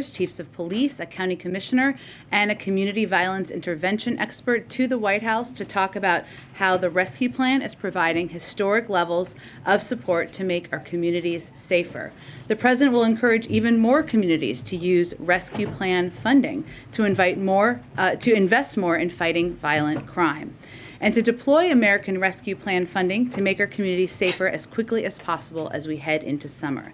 chiefs of police, a county commissioner, and a community violence intervention expert to the White House to talk about how the rescue plan is providing historic levels of support to make our communities safer. The president will encourage even more communities to use rescue plan funding to invest more in fighting violent crime, and to deploy American Rescue Plan funding to make our communities safer as quickly as possible as we head into summer.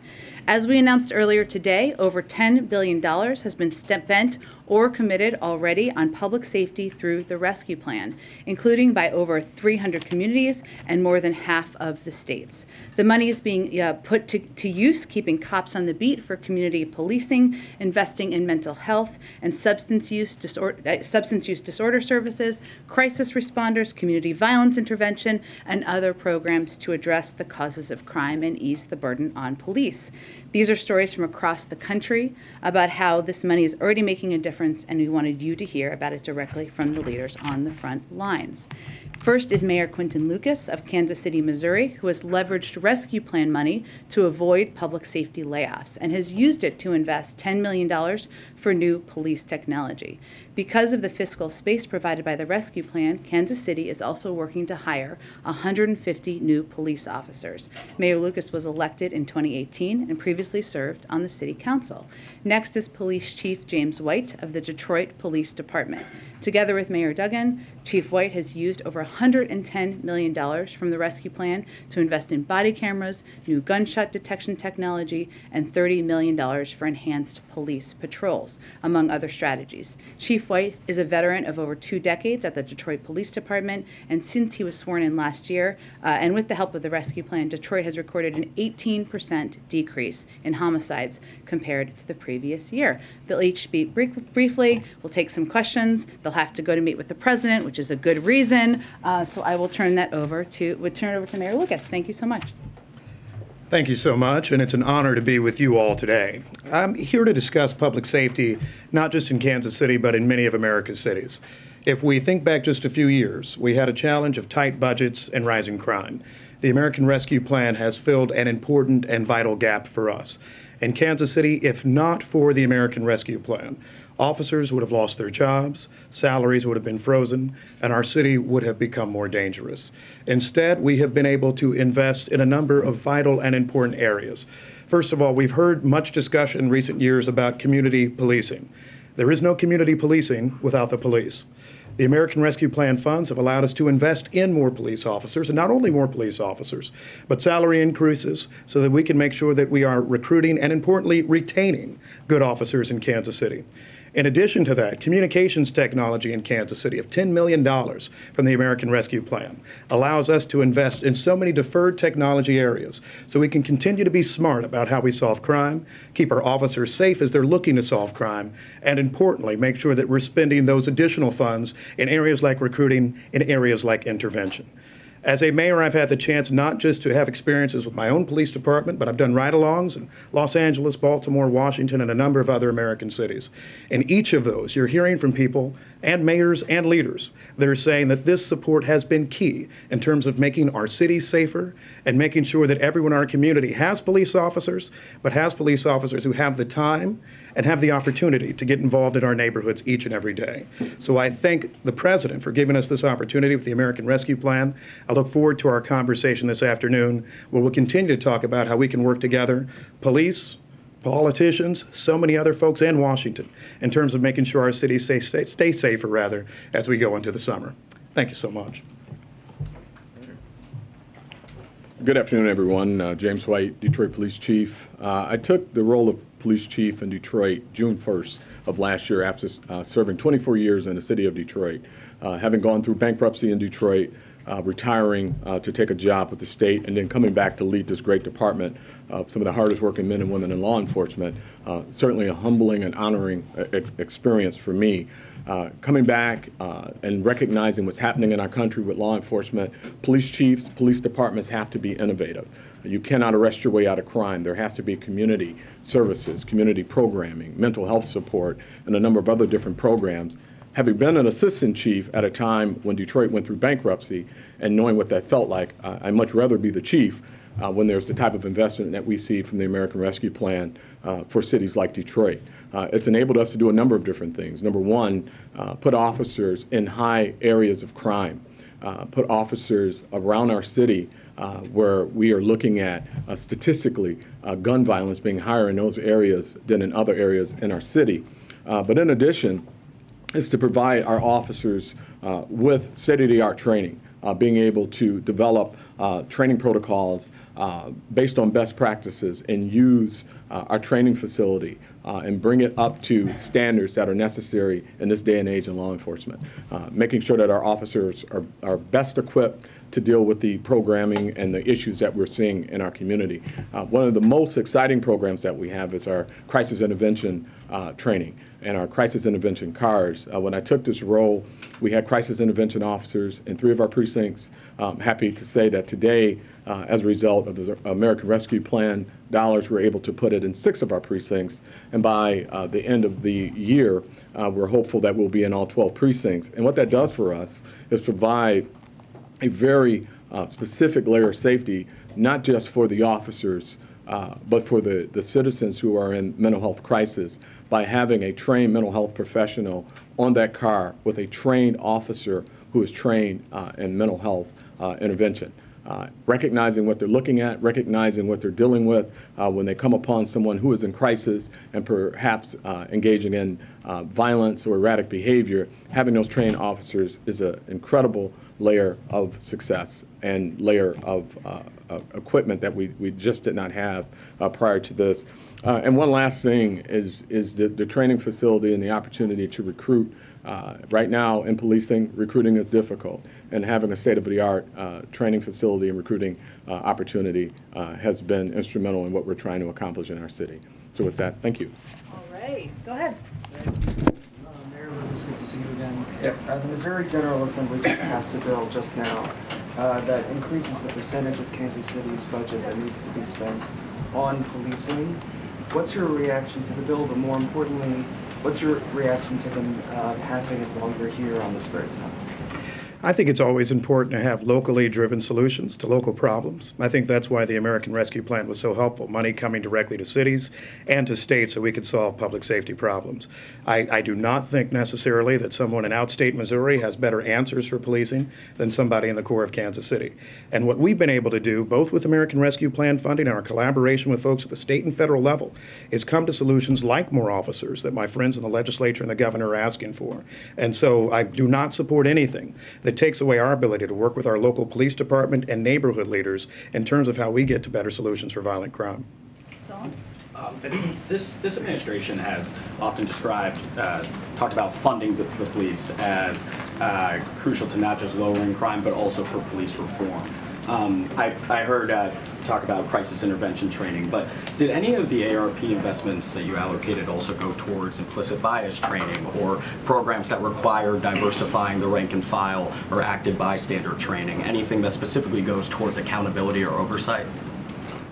As we announced earlier today, over $10 billion has been spent or committed already on public safety through the Rescue Plan, including by over 300 communities and more than half of the states. The money is being put to use, keeping cops on the beat for community policing, investing in mental health and substance use disorder services, crisis responders, community violence intervention, and other programs to address the causes of crime and ease the burden on police. These are stories from across the country about how this money is already making a difference, and we wanted you to hear about it directly from the leaders on the front lines. First is Mayor Quinton Lucas of Kansas City, Missouri, who has leveraged rescue plan money to avoid public safety layoffs and has used it to invest $10 million for new police technology. Because of the fiscal space provided by the rescue plan, Kansas City is also working to hire 150 new police officers. Mayor Lucas was elected in 2018 and previously served on the city council. Next is Police Chief James White of the Detroit Police Department. Together with Mayor Duggan, Chief White has used over $110 million from the rescue plan to invest in body cameras, new gunshot detection technology, and $30 million for enhanced police patrols, among other strategies. Chief White is a veteran of over 2 decades at the Detroit Police Department, and since he was sworn in last year, and with the help of the rescue plan, Detroit has recorded an 18% decrease in homicides compared to the previous year. They'll each speak briefly. We'll take some questions. They'll have to go to meet with the president, which is a good reason. So I will turn it over to Mayor Lucas. Thank you so much. Thank you so much, and it's an honor to be with you all today. I'm here to discuss public safety, not just in Kansas City, but in many of America's cities. If we think back just a few years, we had a challenge of tight budgets and rising crime. The American Rescue Plan has filled an important and vital gap for us. In Kansas City, if not for the American Rescue Plan, officers would have lost their jobs, salaries would have been frozen, and our city would have become more dangerous. Instead, we have been able to invest in a number of vital and important areas. First of all, we've heard much discussion in recent years about community policing. There is no community policing without the police. The American Rescue Plan funds have allowed us to invest in more police officers, and not only more police officers, but salary increases so that we can make sure that we are recruiting and, importantly, retaining good officers in Kansas City. In addition to that, communications technology in Kansas City of $10 million from the American Rescue Plan allows us to invest in so many deferred technology areas so we can continue to be smart about how we solve crime, keep our officers safe as they're looking to solve crime, and importantly, make sure that we're spending those additional funds in areas like recruiting, in areas like intervention. As a mayor, I've had the chance not just to have experiences with my own police department, but I've done ride-alongs in Los Angeles, Baltimore, Washington, and a number of other American cities. In each of those, you're hearing from people and mayors and leaders that are saying that this support has been key in terms of making our cities safer and making sure that everyone in our community has police officers, but has police officers who have the time and have the opportunity to get involved in our neighborhoods each and every day. So I thank the president for giving us this opportunity with the American Rescue Plan. I look forward to our conversation this afternoon, where we'll continue to talk about how we can work together, police, politicians, so many other folks in Washington, in terms of making sure our cities stay safer, as we go into the summer. Thank you so much. Good afternoon, everyone. James White, Detroit Police Chief. I took the role of Police Chief in Detroit June 1st of last year after serving 24 years in the city of Detroit, having gone through bankruptcy in Detroit, retiring to take a job with the state, and then coming back to lead this great department of some of the hardest working men and women in law enforcement. Certainly a humbling and honoring experience for me. Coming back and recognizing what's happening in our country with law enforcement, police chiefs, police departments have to be innovative. You cannot arrest your way out of crime. There has to be community services, community programming, mental health support, and a number of other different programs. Having been an assistant chief at a time when Detroit went through bankruptcy and knowing what that felt like, I'd much rather be the chief when there's the type of investment that we see from the American Rescue Plan for cities like Detroit. It's enabled us to do a number of different things. Number one, put officers in high areas of crime, put officers around our city where we are looking at statistically gun violence being higher in those areas than in other areas in our city. But in addition, is to provide our officers with state-of-the-art training, being able to develop training protocols based on best practices and use our training facility and bring it up to standards that are necessary in this day and age in law enforcement, making sure that our officers are best equipped to deal with the programming and the issues that we're seeing in our community. One of the most exciting programs that we have is our crisis intervention training and our crisis intervention cars. When I took this role, we had crisis intervention officers in 3 of our precincts. Happy to say that today, as a result of the American Rescue Plan dollars, we're able to put it in 6 of our precincts. And by the end of the year, we're hopeful that we'll be in all 12 precincts. And what that does for us is provide a very specific layer of safety, not just for the officers, but for the citizens who are in mental health crisis, by having a trained mental health professional on that car with a trained officer who is trained in mental health intervention. Recognizing what they're looking at, recognizing what they're dealing with when they come upon someone who is in crisis and perhaps engaging in violence or erratic behavior, having those trained officers is an incredible layer of success and layer of equipment that we just did not have prior to this. And one last thing is the training facility and the opportunity to recruit. Right now in policing, recruiting is difficult, and having a state-of-the-art training facility and recruiting opportunity has been instrumental in what we're trying to accomplish in our city. So with that, thank you. All right, go ahead. Mayor, it's good to see you again. The Missouri General Assembly just passed a bill just now that increases the percentage of Kansas City's budget that needs to be spent on policing. What's your reaction to the bill, but more importantly, what's your reaction to them passing it while you're here on this very topic? I think it's always important to have locally driven solutions to local problems. I think that's why the American Rescue Plan was so helpful, money coming directly to cities and to states so we could solve public safety problems. I do not think necessarily that someone in outstate Missouri has better answers for policing than somebody in the core of Kansas City. And what we've been able to do, both with American Rescue Plan funding and our collaboration with folks at the state and federal level, is come to solutions like more officers that my friends in the legislature and the governor are asking for. And so I do not support anything that takes away our ability to work with our local police department and neighborhood leaders in terms of how we get to better solutions for violent crime. This administration has often talked about funding the police as crucial to not just lowering crime, but also for police reform. I heard talk about crisis intervention training, but did any of the ARP investments that you allocated also go towards implicit bias training or programs that require diversifying the rank and file or active bystander training? Anything that specifically goes towards accountability or oversight?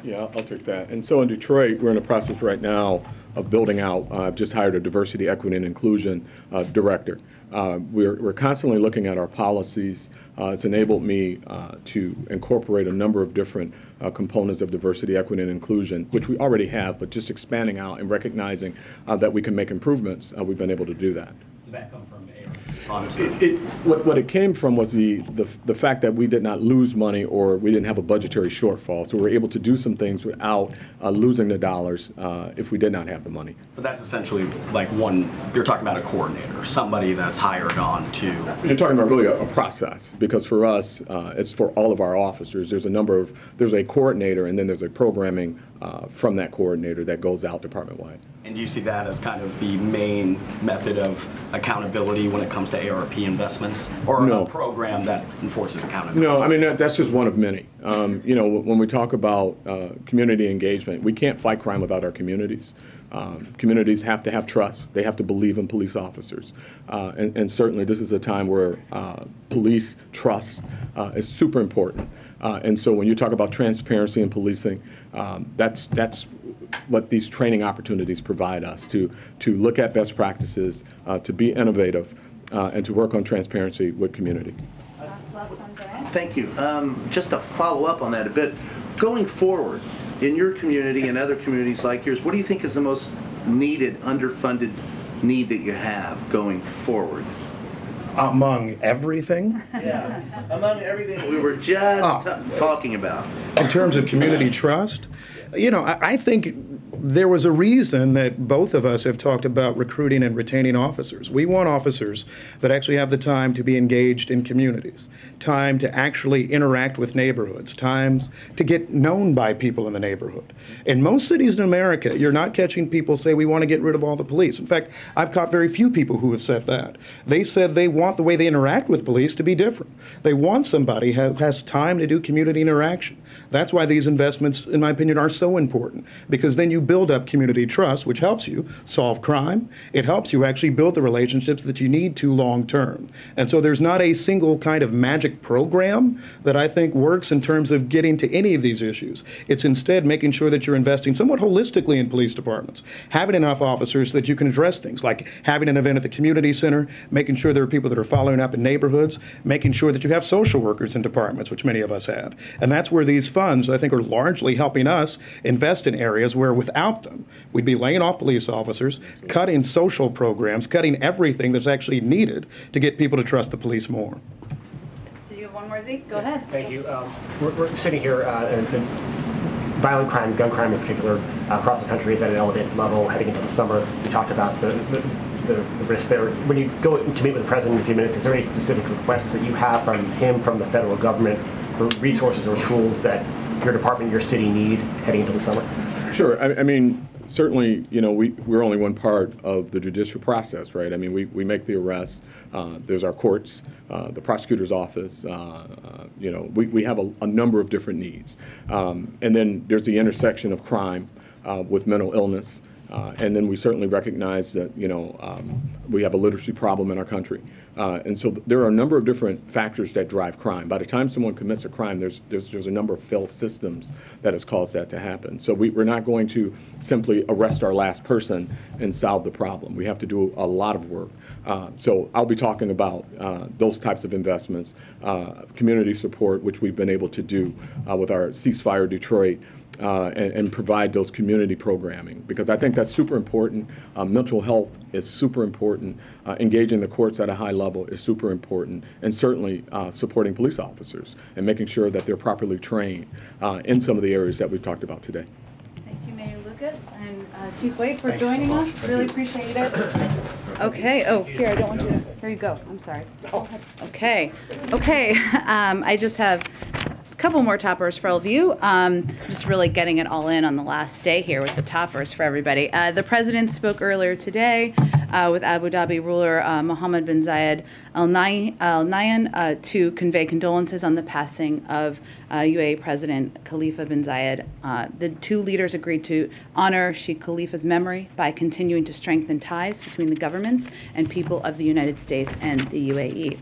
Yeah, I'll take that. And so in Detroit, we're in the process right now of building out. I've just hired a diversity, equity, and inclusion director. We're constantly looking at our policies. It's enabled me to incorporate a number of different components of diversity, equity, and inclusion, which we already have, but just expanding out and recognizing that we can make improvements. We've been able to do that. Did that come from ARP? What it came from was the fact that we did not lose money or we didn't have a budgetary shortfall. So we were able to do some things without losing the dollars if we did not have the money. But that's essentially like you're talking about a coordinator, somebody that's hired on to... You're talking about really a process, because for us, it's for all of our officers. There's a coordinator, and then there's a programming from that coordinator that goes out department-wide. And do you see that as kind of the main method of accountability when it comes to ARP investments, or No. a program that enforces accountability? No, I mean, that's just one of many. You know, when we talk about community engagement, we can't fight crime without our communities. Communities have to have trust. They have to believe in police officers. And certainly this is a time where police trust is super important. And so when you talk about transparency in policing, that's what these training opportunities provide us, to look at best practices, to be innovative, and to work on transparency with community. last one, Brian. Thank you. Just to follow up on that a bit, going forward, in your community and other communities like yours, what do you think is the most needed, underfunded need that you have going forward? Among everything? Yeah, among everything we were just talking about. In terms of community trust, you know, I think there was a reason that both of us have talked about recruiting and retaining officers. We want officers that actually have the time to be engaged in communities, time to actually interact with neighborhoods, times to get known by people in the neighborhood. In most cities in America, you're not catching people say, we want to get rid of all the police. In fact, I've caught very few people who have said that. They said they want the way they interact with police to be different. They want somebody who has time to do community interaction. That's why these investments, in my opinion, are so important, because then you build up community trust, which helps you solve crime. It helps you actually build the relationships that you need to long term. And so there's not a single kind of magic program that I think works in terms of getting to any of these issues. It's instead making sure that you're investing somewhat holistically in police departments, having enough officers that you can address things like having an event at the community center, making sure there are people that are following up in neighborhoods, making sure that you have social workers in departments, which many of us have. And that's where these funds, I think, are largely helping us invest in areas where without them, we'd be laying off police officers, cutting social programs, cutting everything that's actually needed to get people to trust the police more. Do you have one more, Zeke? Go ahead. Thank you. We're sitting here, and violent crime, gun crime in particular, across the country is at an elevated level heading into the summer. We talked about the risk there. When you go to meet with the president in a few minutes, is there any specific requests that you have from him, from the federal government, for resources or tools that your department, your city need heading into the summer? Sure. I mean, certainly, you know, we're only one part of the judicial process, right? I mean, we make the arrests. There's our courts, the prosecutor's office. You know, we have a number of different needs. And then there's the intersection of crime with mental illness. And then we certainly recognize that, you know, we have a literacy problem in our country. And so there are a number of different factors that drive crime. By the time someone commits a crime, there's a number of failed systems that has caused that to happen. So we're not going to simply arrest our last person and solve the problem. We have to do a lot of work. So I'll be talking about those types of investments, community support, which we've been able to do with our Ceasefire Detroit, and provide those community programming, because I think that's super important. Mental health is super important. Engaging the courts at a high level is super important, and certainly supporting police officers and making sure that they're properly trained in some of the areas that we've talked about today. Thank you, Mayor Lucas and Chief Wade, for joining us. Really appreciate it. Okay. Oh, here, I don't want you to. Here you go. I'm sorry. Okay. Okay. I just have couple more toppers for all of you. Just really getting it all in on the last day here with the toppers for everybody. The president spoke earlier today with Abu Dhabi ruler Mohammed bin Zayed Al Nahyan to convey condolences on the passing of UAE President Khalifa bin Zayed. The two leaders agreed to honor Sheikh Khalifa's memory by continuing to strengthen ties between the governments and people of the United States and the UAE.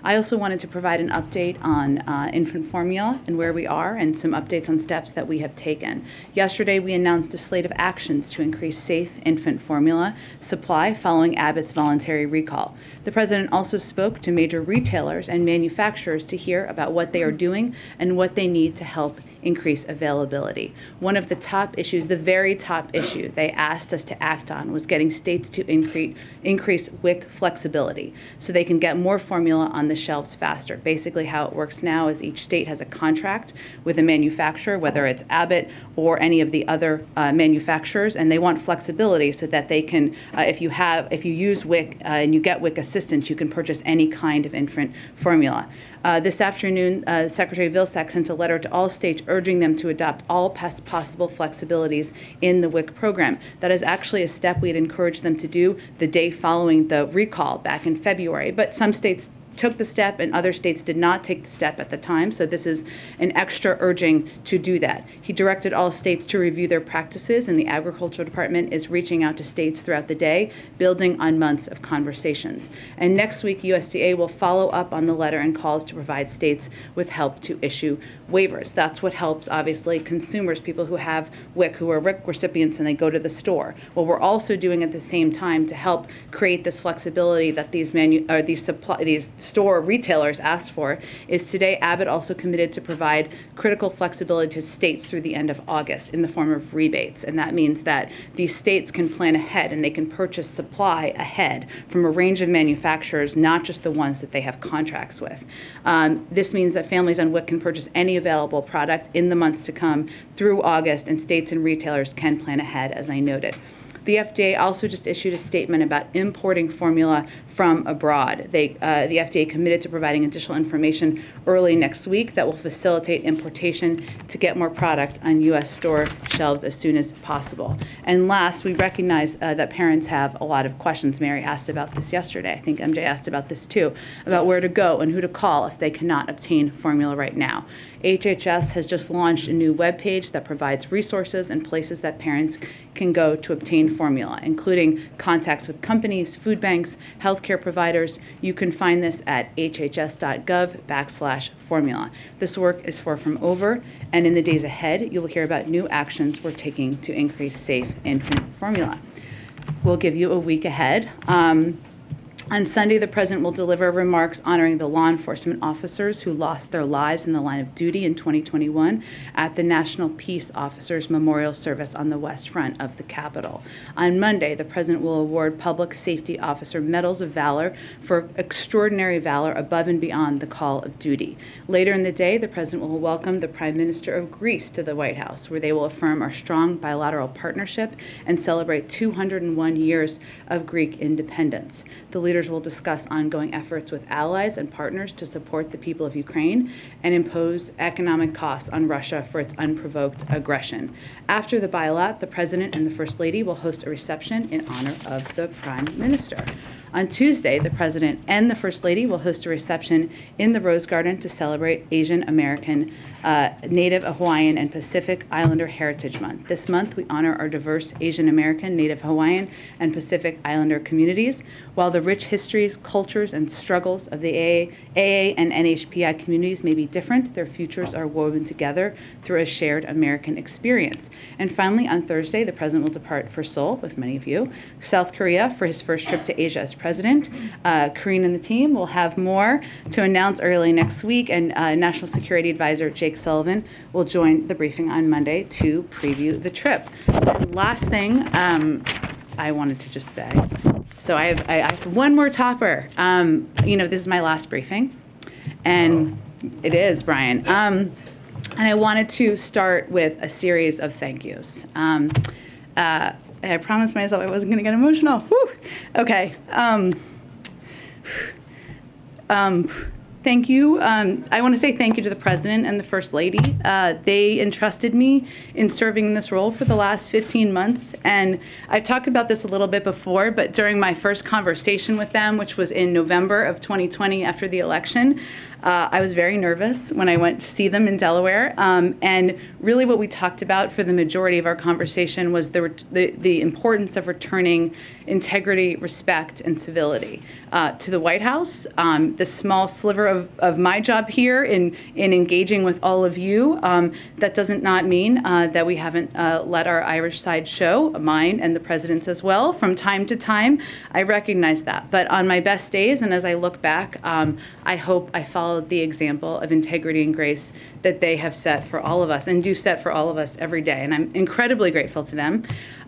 I also wanted to provide an update on infant formula and where we are, and some updates on steps that we have taken. Yesterday, we announced a slate of actions to increase safe infant formula supply following Abbott's voluntary recall. The president also spoke to major retailers and manufacturers to hear about what they are doing and what they need to help increase availability. One of the top issues, the very top issue they asked us to act on, was getting states to increase WIC flexibility so they can get more formula on the shelves faster. Basically, how it works now is each state has a contract with a manufacturer, whether it's Abbott or any of the other manufacturers, and they want flexibility so that they can, if you use WIC and you get WIC assistance, you can purchase any kind of infant formula. This afternoon, Secretary Vilsack sent a letter to all states urging them to adopt all possible flexibilities in the WIC program. That is actually a step we had encouraged them to do the day following the recall back in February, but some states took the step and other states did not take the step at the time, so this is an extra urging to do that. He directed all states to review their practices, and the Agricultural Department is reaching out to states throughout the day, building on months of conversations. And next week, USDA will follow up on the letter and calls to provide states with help to issue waivers. That's what helps, obviously, consumers, people who have WIC, who are WIC recipients and they go to the store. What we're also doing at the same time to help create this flexibility that these store retailers asked for is today Abbott also committed to provide critical flexibility to states through the end of August in the form of rebates. And that means that these states can plan ahead and they can purchase supply ahead from a range of manufacturers, not just the ones that they have contracts with. This means that families on WIC can purchase any available product in the months to come through August, and states and retailers can plan ahead, as I noted. The FDA also just issued a statement about importing formula from abroad. The FDA committed to providing additional information early next week that will facilitate importation to get more product on U.S. store shelves as soon as possible. And last, we recognize that parents have a lot of questions. Mary asked about this yesterday. I think MJ asked about this too, about where to go and who to call if they cannot obtain formula right now. HHS has just launched a new webpage that provides resources and places that parents can go to obtain formula, including contacts with companies, food banks, healthcare providers. You can find this at hhs.gov/formula. This work is far from over, and in the days ahead, you will hear about new actions we're taking to increase safe infant formula. We'll give you a week ahead. On Sunday, the President will deliver remarks honoring the law enforcement officers who lost their lives in the line of duty in 2021 at the National Peace Officers Memorial Service on the West Front of the Capitol. On Monday, the President will award Public Safety Officer Medals of Valor for extraordinary valor above and beyond the call of duty. Later in the day, the President will welcome the Prime Minister of Greece to the White House, where they will affirm our strong bilateral partnership and celebrate 201 years of Greek independence. The leaders will discuss ongoing efforts with allies and partners to support the people of Ukraine and impose economic costs on Russia for its unprovoked aggression. After the bilat, the President and the First Lady will host a reception in honor of the Prime Minister. On Tuesday, the President and the First Lady will host a reception in the Rose Garden to celebrate Asian American, Native Hawaiian, and Pacific Islander Heritage Month. This month, we honor our diverse Asian American, Native Hawaiian, and Pacific Islander communities. While the rich histories, cultures, and struggles of the AA and NHPI communities may be different, their futures are woven together through a shared American experience. And finally, on Thursday, the President will depart for Seoul, with many of you, South Korea, for his first trip to Asia as President. Karine and the team will have more to announce early next week, and National Security Advisor Jake Sullivan will join the briefing on Monday to preview the trip. And last thing I wanted to just say, so I have one more topper. This is my last briefing, and it is, Brian. And I wanted to start with a series of thank yous. I promised myself I wasn't going to get emotional. Whew. Okay. Thank you. I want to say thank you to the President and the First Lady. They entrusted me in serving in this role for the last 15 months. And I've talked about this a little bit before, but during my first conversation with them, which was in November of 2020 after the election, I was very nervous when I went to see them in Delaware. And really what we talked about for the majority of our conversation was the importance of returning integrity, respect, and civility to the White House. The small sliver of my job here in engaging with all of you, that doesn't not mean that we haven't let our Irish side show, mine and the President's as well, from time to time. I recognize that. But on my best days, and as I look back, I hope I followed the example of integrity and grace that they have set for all of us and do set for all of us every day. And I'm incredibly grateful to them.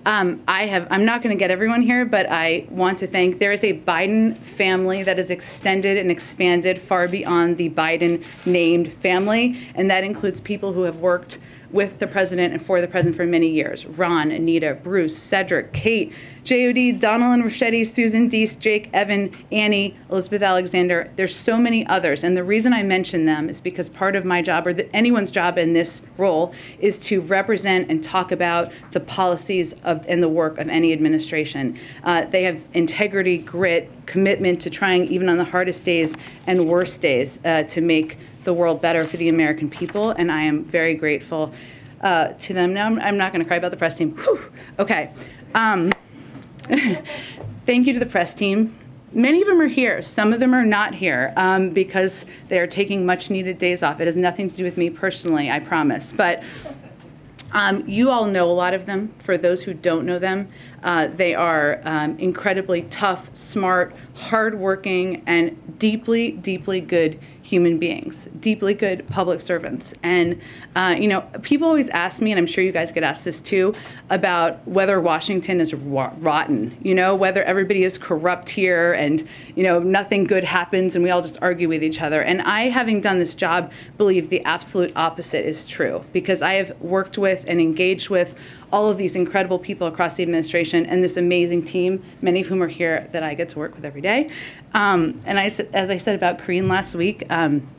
I'm not going to get everyone here, but I want to thank, there is a Biden family that is extended and expanded far beyond the Biden named family. And that includes people who have worked with the President and for the President for many years. Ron, Anita, Bruce, Cedric, Kate, J.O.D., Donald and Rochetti, Susan Deese, Jake, Evan, Annie, Elizabeth Alexander. There's so many others. And the reason I mention them is because part of my job, or anyone's job in this role, is to represent and talk about the policies and the work of any administration. They have integrity, grit, commitment to trying, even on the hardest days and worst days, to make the world better for the American people, and I am very grateful to them. Now, I'm not going to cry about the press team. Whew. Okay. Thank you to the press team. Many of them are here. Some of them are not here because they are taking much-needed days off. It has nothing to do with me personally, I promise. But you all know a lot of them. For those who don't know them, They are incredibly tough, smart, hardworking, and deeply, deeply good human beings, deeply good public servants. And, people always ask me, and I'm sure you guys get asked this too, about whether Washington is rotten, whether everybody is corrupt here and, nothing good happens and we all just argue with each other. And I, having done this job, believe the absolute opposite is true, because I have worked with and engaged with all of these incredible people across the administration and this amazing team, many of whom are here that I get to work with every day. And as I said about Karine last week,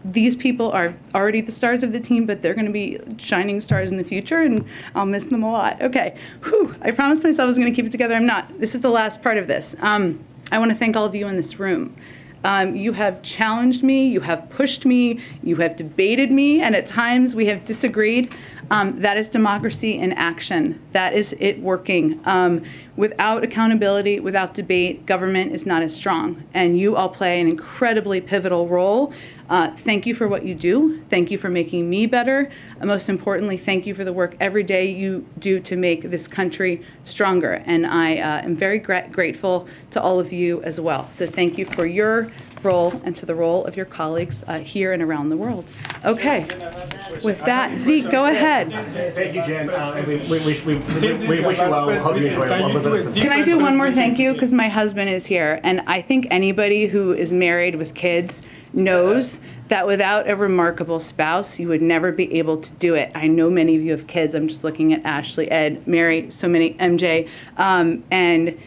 these people are already the stars of the team, but they're going to be shining stars in the future, and I'll miss them a lot. Okay, I promised myself I was going to keep it together. I'm not. This is the last part of this. I want to thank all of you in this room. You have challenged me, you have pushed me, you have debated me, and at times we have disagreed. That is democracy in action. That is it working. Without accountability, without debate, government is not as strong. And you all play an incredibly pivotal role. Thank you for what you do. Thank you for making me better. Most importantly, thank you for the work every day you do to make this country stronger. And I am very grateful to all of you as well. So thank you for your role and to the role of your colleagues here and around the world. Okay. With that, Zeke, go ahead. Thank you, Jen. We wish you well. Hope you enjoy it. Can I do one more thank you? Because my husband is here, and I think anybody who is married with kids knows that without a remarkable spouse, you would never be able to do it. I know many of you have kids. I'm just looking at Ashley, Ed, Mary, so many, MJ, and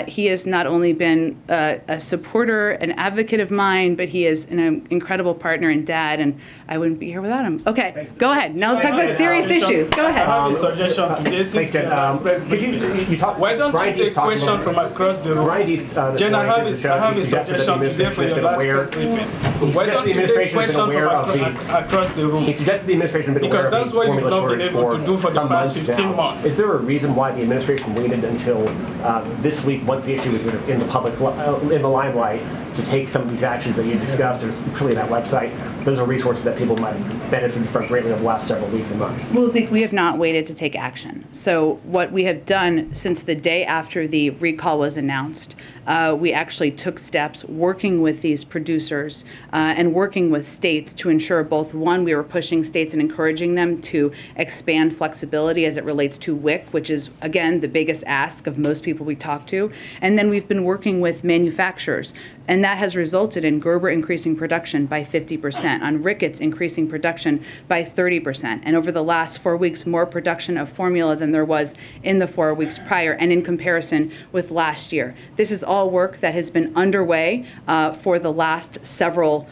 he has not only been a supporter, an advocate of mine, but he is an incredible partner and dad, and I wouldn't be here without him. Okay, go ahead. Now let's talk about serious issues. Go ahead. I have a suggestion today. Thanks, Jen. You talk, why don't you take questions from across the room? Jen, I have a suggestion today for your last press briefing. Why don't you take questions from across the room? He suggested the administration has been aware because that's what you've not been able to do for the past 15 months. Is there a reason why the administration waited until this week, once the issue was in the public, in the limelight, to take some of these actions that you discussed? There's clearly that website. Those are resources that people might have benefited from greatly over the last several weeks and months. Well, Zeke, we have not waited to take action. So what we have done since the day after the recall was announced, we actually took steps working with these producers and working with states to ensure both, one, we were pushing states and encouraging them to expand flexibility as it relates to WIC, which is, again, the biggest ask of most people we talk to. And then we've been working with manufacturers. And that has resulted in Gerber increasing production by 50%, on Ricketts increasing production by 30%, and over the last 4 weeks, more production of formula than there was in the 4 weeks prior, and in comparison with last year. This is all work that has been underway for the last several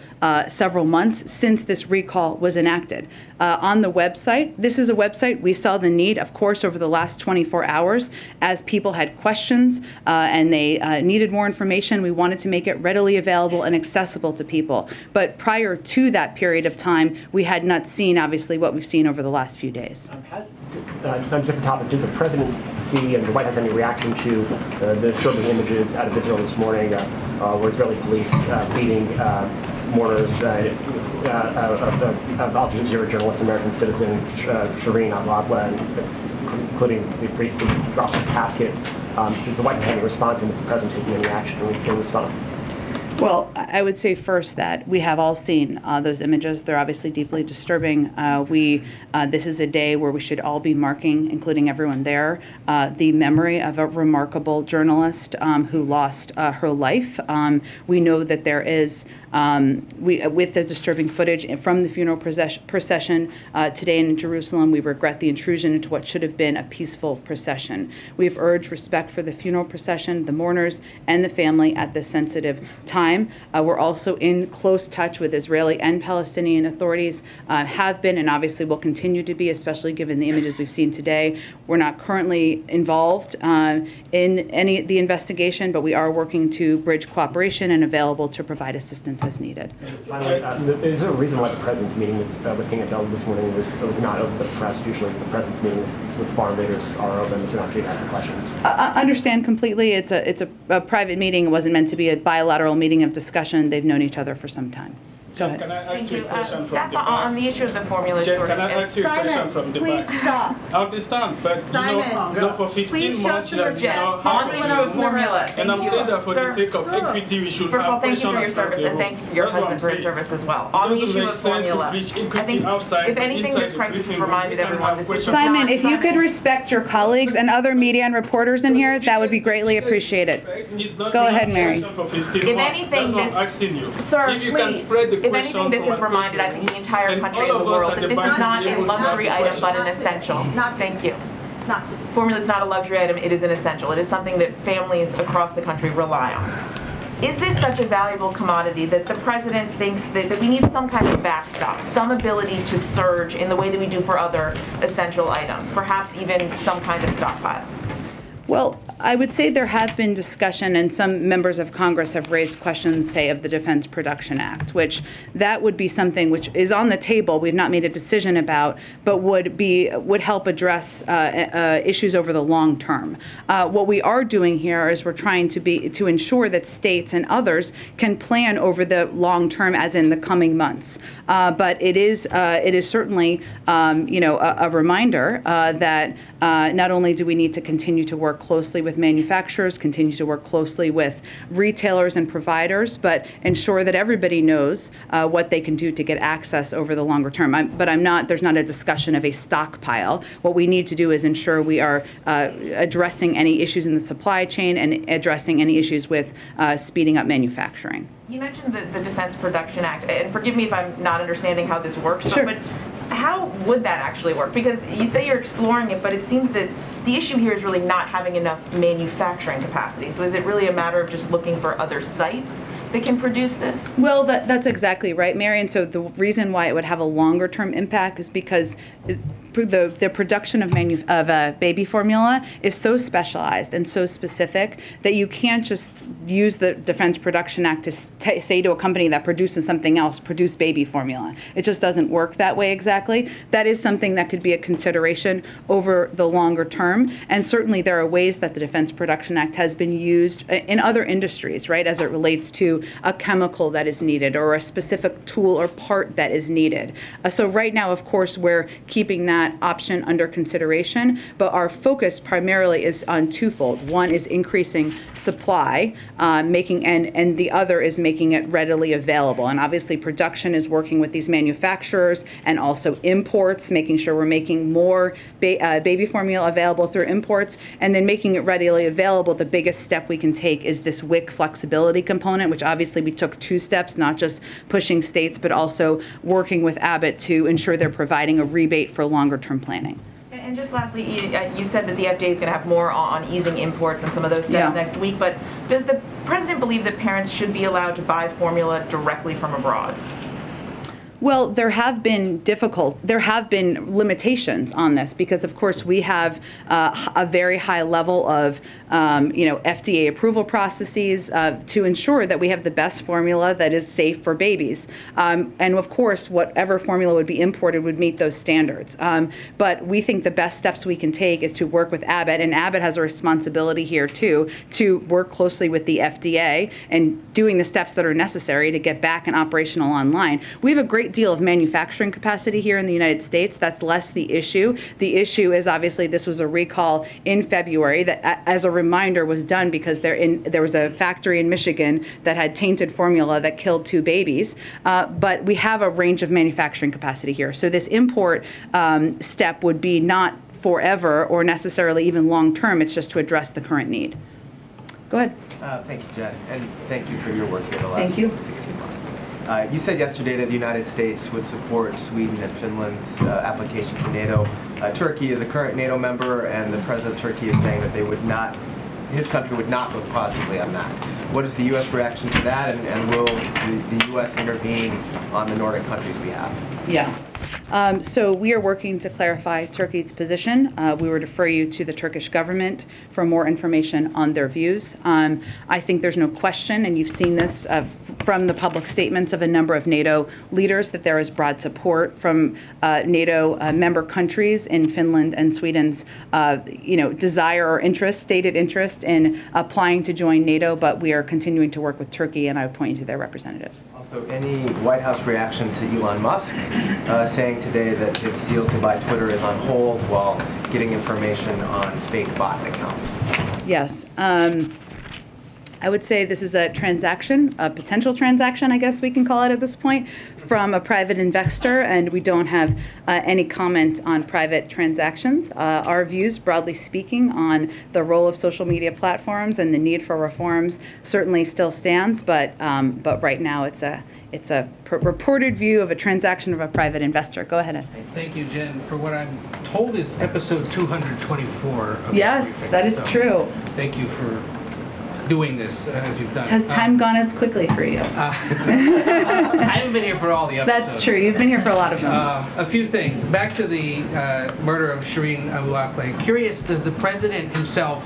months since this recall was enacted. On the website, this is a website, we saw the need, of course, over the last 24 hours as people had questions and they needed more information. We wanted to make it readily available and accessible to people. But prior to that period of time, we had not seen, obviously, what we've seen over the last few days. On a different topic, did the President see and the White House have any reaction to the disturbing images out of Israel this morning where Israeli police beating mourners of Al Jazeera journalist, American citizen Shireen Abu Akleh, including the briefly dropped casket? Is the White House having a response, and is the President taking any action in response? Well, I would say first that we have all seen those images. They're obviously deeply disturbing. This is a day where we should all be marking, including everyone there, the memory of a remarkable journalist who lost her life. We know that there is, with this disturbing footage from the funeral procession today in Jerusalem, we regret the intrusion into what should have been a peaceful procession. We've urged respect for the funeral procession, the mourners, and the family at this sensitive time. We're also in close touch with Israeli and Palestinian authorities, have been and obviously will continue to be, especially given the images we've seen today. We're not currently involved in any of the investigation, but we are working to bridge cooperation and available to provide assistance as needed. Finally, is there a reason why the President's meeting with King Abdullah this morning was not open to the press? Usually the President's meeting with foreign leaders are open to opportunity to ask the questions. I understand completely. It's a private meeting. It wasn't meant to be a bilateral meeting of discussion. They've known each other for some time. Go ahead. Can I ask Thank you you. a question from Back the back? on the issue of the formula Jen, shortage. can I ask you a question from the back? Please stop. I understand, but you know, for 15 please show months, some there's respect. no On the issue of formula. And I'm Thank saying you. that for the Sir, sake of equity, we should First of all, have thank you pressure for your across service, the and road. thank your That's what husband I'm for his saying. service as well. It On the doesn't issue make of sense to formula, preach I equity think, outside, if but anything, inside this the crisis has briefing room, reminded we can everyone have that this questions. is not Simon, if you could Simon. respect your colleagues and other media and reporters in here, that would be greatly appreciated. Go ahead, Mary. If anything, Sir, if you please, can spread the if anything, this has reminded, I think, the entire country and the world that this is not a luxury item, but an essential. Thank you. Not to do. Formula is not a luxury item, it is an essential. It is something that families across the country rely on. Is this such a valuable commodity that the president thinks that we need some kind of backstop, some ability to surge in the way that we do for other essential items, perhaps even some kind of stockpile? Well, I would say there have been discussion, and some members of Congress have raised questions, say, of the Defense Production Act, which that would be something which is on the table. We've not made a decision about, but would help address issues over the long term. What we are doing here is we're trying to ensure that states and others can plan over the long term, as in the coming months. But it is certainly a reminder that not only do we need to continue to work closely with manufacturers, continue to work closely with retailers and providers, but ensure that everybody knows what they can do to get access over the longer term. There's not a discussion of a stockpile. What we need to do is ensure we are addressing any issues in the supply chain and addressing any issues with speeding up manufacturing. You mentioned the Defense Production Act, and forgive me if I'm not understanding how this works, Sure. but how would that actually work? Because you say you're exploring it, but it seems that the issue here is really not having enough manufacturing capacity. So is it really a matter of just looking for other sites that can produce this? Well, that's exactly right, Mary. And so the reason why it would have a longer term impact is because the production of baby formula is so specialized and so specific that you can't just use the Defense Production Act to say to a company that produces something else, produce baby formula. It just doesn't work that way exactly. That is something that could be a consideration over the longer term. And certainly there are ways that the Defense Production Act has been used in other industries, right, as it relates to a chemical that is needed or a specific tool or part that is needed. So right now, of course, we're keeping that option under consideration, but our focus primarily is on twofold. One is increasing supply, and the other is making it readily available. And obviously production is working with these manufacturers, and also imports, making sure we're making more baby formula available through imports, and then making it readily available. The biggest step we can take is this WIC flexibility component, which obviously we took 2 steps, not just pushing states, but also working with Abbott to ensure they're providing a rebate for longer term planning. And just lastly, you said that the FDA is going to have more on easing imports and some of those steps next week, but does the president believe that parents should be allowed to buy formula directly from abroad? Well, there have been limitations on this because, of course, we have a very high level of, FDA approval processes to ensure that we have the best formula that is safe for babies. And of course, whatever formula would be imported would meet those standards. But we think the best steps we can take is to work with Abbott, and Abbott has a responsibility here too, to work closely with the FDA and doing the steps that are necessary to get back and operational online. We have a great deal of manufacturing capacity here in the United States. That's less the issue. The issue is obviously this was a recall in February that, as a reminder, was done because there was a factory in Michigan that had tainted formula that killed 2 babies. But we have a range of manufacturing capacity here. So this import step would be not forever or necessarily even long term. It's just to address the current need. Go ahead. Thank you, Jen, and thank you for your work here the last 16 months. You said yesterday that the United States would support Sweden and Finland's application to NATO. Turkey is a current NATO member, and the president of Turkey is saying that his country would not look positively on that. What is the U.S. reaction to that, and will the U.S. intervene on the Nordic countries' behalf? Yeah. So we are working to clarify Turkey's position. We would refer you to the Turkish government for more information on their views. I think there's no question, and you've seen this from the public statements of a number of NATO leaders, that there is broad support from NATO member countries in Finland and Sweden's, desire or interest, stated interest in applying to join NATO. But we are continuing to work with Turkey, and I would point you to their representatives. Also, any White House reaction to Elon Musk saying today that his deal to buy Twitter is on hold while getting information on fake bot accounts? Yes. I would say this is a transaction, a potential transaction, I guess we can call it at this point, from a private investor, and we don't have any comment on private transactions. Our views, broadly speaking, on the role of social media platforms and the need for reforms certainly still stands, but right now it's a reported view of a transaction of a private investor. Go ahead, Ed. Thank you, Jen. For what I'm told is episode 224. Of yes, that is true. Thank you for doing this as you've done. Has time gone as quickly for you? I haven't been here for all the episodes. That's true. You've been here for a lot of them. A few things. Back to the murder of Shireen Abu Akleh. Curious, does the president himself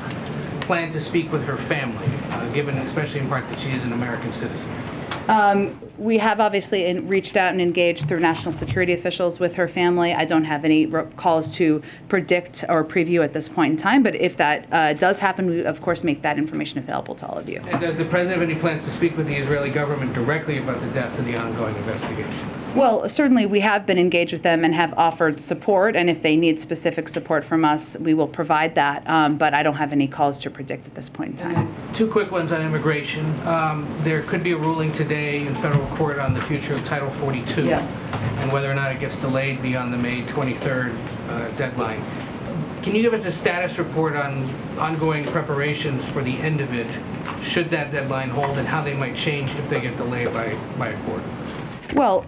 plan to speak with her family, given especially in part that she is an American citizen? We have obviously reached out and engaged through national security officials with her family. I don't have any calls to predict or preview at this point in time, but if that does happen, we of course make that information available to all of you. And does the president have any plans to speak with the Israeli government directly about the death and the ongoing investigation? Well, certainly we have been engaged with them and have offered support, and if they need specific support from us, we will provide that, but I don't have any calls to predict at this point in time. Two quick ones on immigration. There could be a ruling today in federal court on the future of Title 42 and whether or not it gets delayed beyond the May 23rd deadline. Can you give us a status report on ongoing preparations for the end of it, should that deadline hold, and how they might change if they get delayed by a court? Well,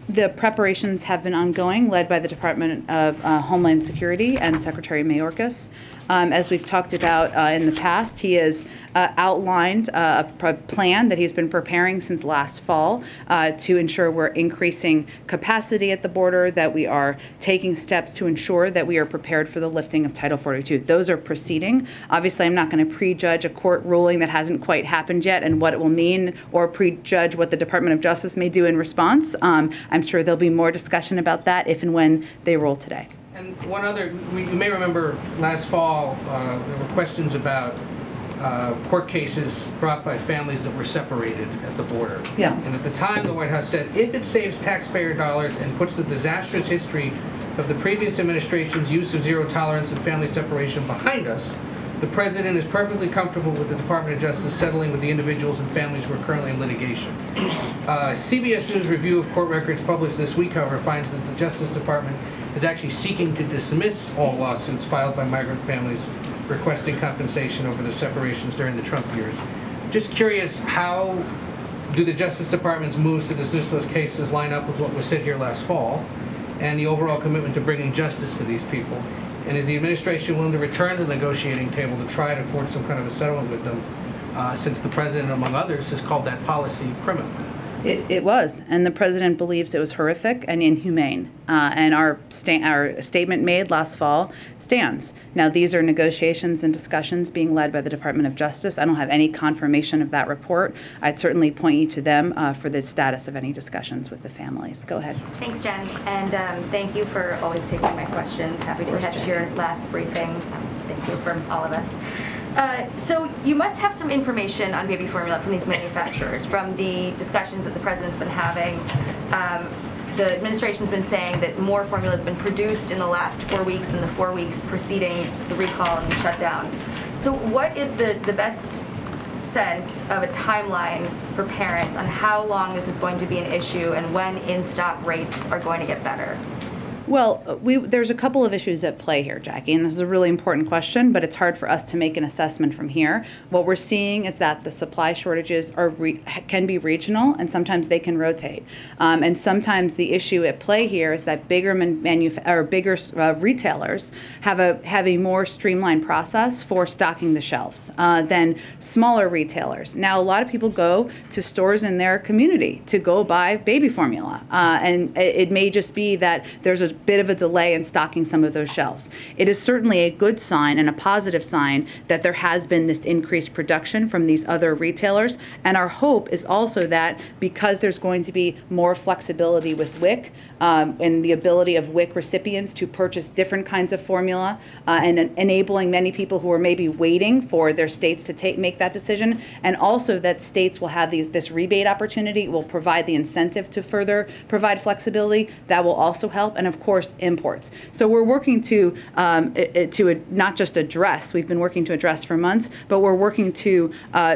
the preparations have been ongoing, led by the Department of Homeland Security and Secretary Mayorkas. As we've talked about in the past, he has outlined a plan that he's been preparing since last fall to ensure we're increasing capacity at the border, that we are taking steps to ensure that we are prepared for the lifting of Title 42. Those are proceeding. Obviously, I'm not going to prejudge a court ruling that hasn't quite happened yet and what it will mean, or prejudge what the Department of Justice may do in response. I'm sure there'll be more discussion about that if and when they rule today. And one other, you may remember last fall, there were questions about court cases brought by families that were separated at the border. Yeah. And at the time, the White House said, if it saves taxpayer dollars and puts the disastrous history of the previous administration's use of zero tolerance and family separation behind us, the president is perfectly comfortable with the Department of Justice settling with the individuals and families who are currently in litigation. CBS News review of court records published this week, however, finds that the Justice Department is actually seeking to dismiss all lawsuits filed by migrant families requesting compensation over the separations during the Trump years. Just curious, how do the Justice Department's moves to dismiss those cases line up with what was said here last fall and the overall commitment to bringing justice to these people? And is the administration willing to return to the negotiating table to try to forge some kind of a settlement with them, since the president, among others, has called that policy criminal? It was, and the president believes it was horrific and inhumane. And our statement made last fall stands. Now, these are negotiations and discussions being led by the Department of Justice. I don't have any confirmation of that report. I'd certainly point you to them for the status of any discussions with the families. Go ahead. Thanks, Jen, and thank you for always taking my questions. Happy to catch your last briefing. Thank you from all of us. So you must have some information on baby formula from these manufacturers, from the discussions that the president's been having. The administration's been saying that more formula has been produced in the last 4 weeks than the 4 weeks preceding the recall and the shutdown. So what is the best sense of a timeline for parents on how long this is going to be an issue and when in-stock rates are going to get better? Well, there's a couple of issues at play here, Jackie, and this is a really important question, but it's hard for us to make an assessment from here. What we're seeing is that the supply shortages can be regional, and sometimes they can rotate. And sometimes the issue at play here is that bigger retailers have a more streamlined process for stocking the shelves than smaller retailers. Now, a lot of people go to stores in their community to go buy baby formula, and it may just be that there's a bit of a delay in stocking some of those shelves. It is certainly a good sign and a positive sign that there has been this increased production from these other retailers, and our hope is also that because there's going to be more flexibility with WIC and the ability of WIC recipients to purchase different kinds of formula and enabling many people who are maybe waiting for their states to make that decision, and also that states will have this rebate opportunity, will provide the incentive to further provide flexibility. That will also help, and of course imports. So we're working to not just address, we've been working to address for months, but we're working to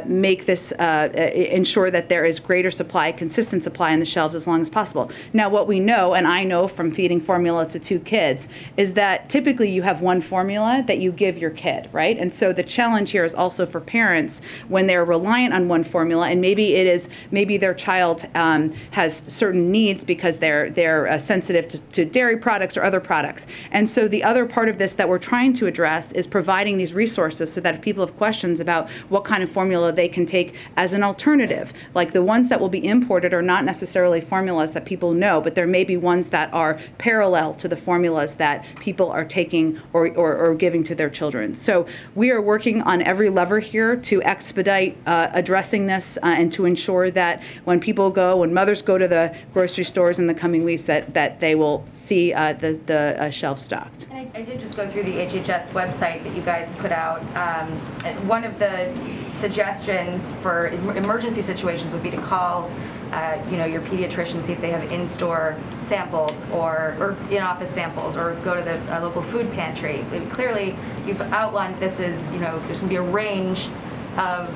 make this, ensure that there is greater supply, consistent supply on the shelves as long as possible. Now what we know, and I know from feeding formula to 2 kids, is that typically you have one formula that you give your kid, right? And so the challenge here is also for parents when they're reliant on one formula, and maybe their child has certain needs because they're sensitive to dairy products or other products. And so the other part of this that we're trying to address is providing these resources so that if people have questions about what kind of formula they can take as an alternative, like the ones that will be imported are not necessarily formulas that people know, but there may be ones that are parallel to the formulas that people are taking or giving to their children. So we are working on every lever here to expedite addressing this and to ensure that when mothers go to the grocery stores in the coming weeks, that they will see the shelf stocked. And I did just go through the HHS website that you guys put out. And one of the suggestions for emergency situations would be to call your pediatrician, see if they have in-store samples or in-office samples, or go to the local food pantry. Clearly, you've outlined this as, there's going to be a range of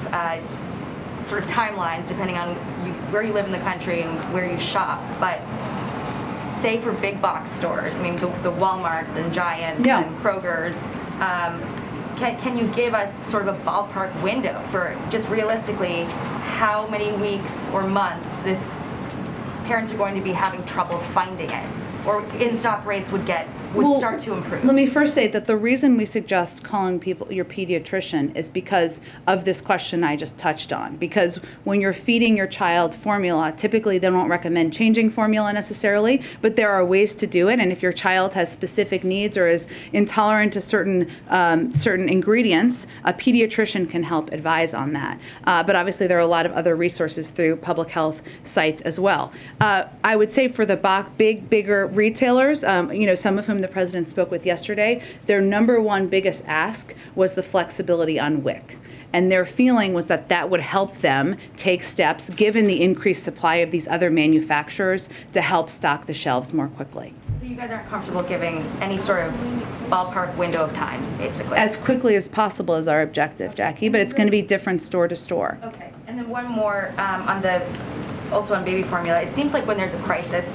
sort of timelines depending on where you live in the country and where you shop. But say for big box stores, I mean the Walmarts and Giants and Kroger's, can you give us sort of a ballpark window for just realistically how many weeks or months parents are going to be having trouble finding it, or in-stock rates would start to improve? Let me first say that the reason we suggest calling your pediatrician is because of this question I just touched on. Because when you're feeding your child formula, typically they don't recommend changing formula necessarily, but there are ways to do it. And if your child has specific needs or is intolerant to certain ingredients, a pediatrician can help advise on that. But obviously there are a lot of other resources through public health sites as well. I would say for the bigger retailers, some of whom the president spoke with yesterday, their number one biggest ask was the flexibility on WIC. And their feeling was that would help them take steps, given the increased supply of these other manufacturers, to help stock the shelves more quickly. So you guys aren't comfortable giving any sort of ballpark window of time, basically? As quickly as possible is our objective, Jackie, but it's going to be different store to store. Okay. And then one more also on baby formula. It seems like when there's a crisis,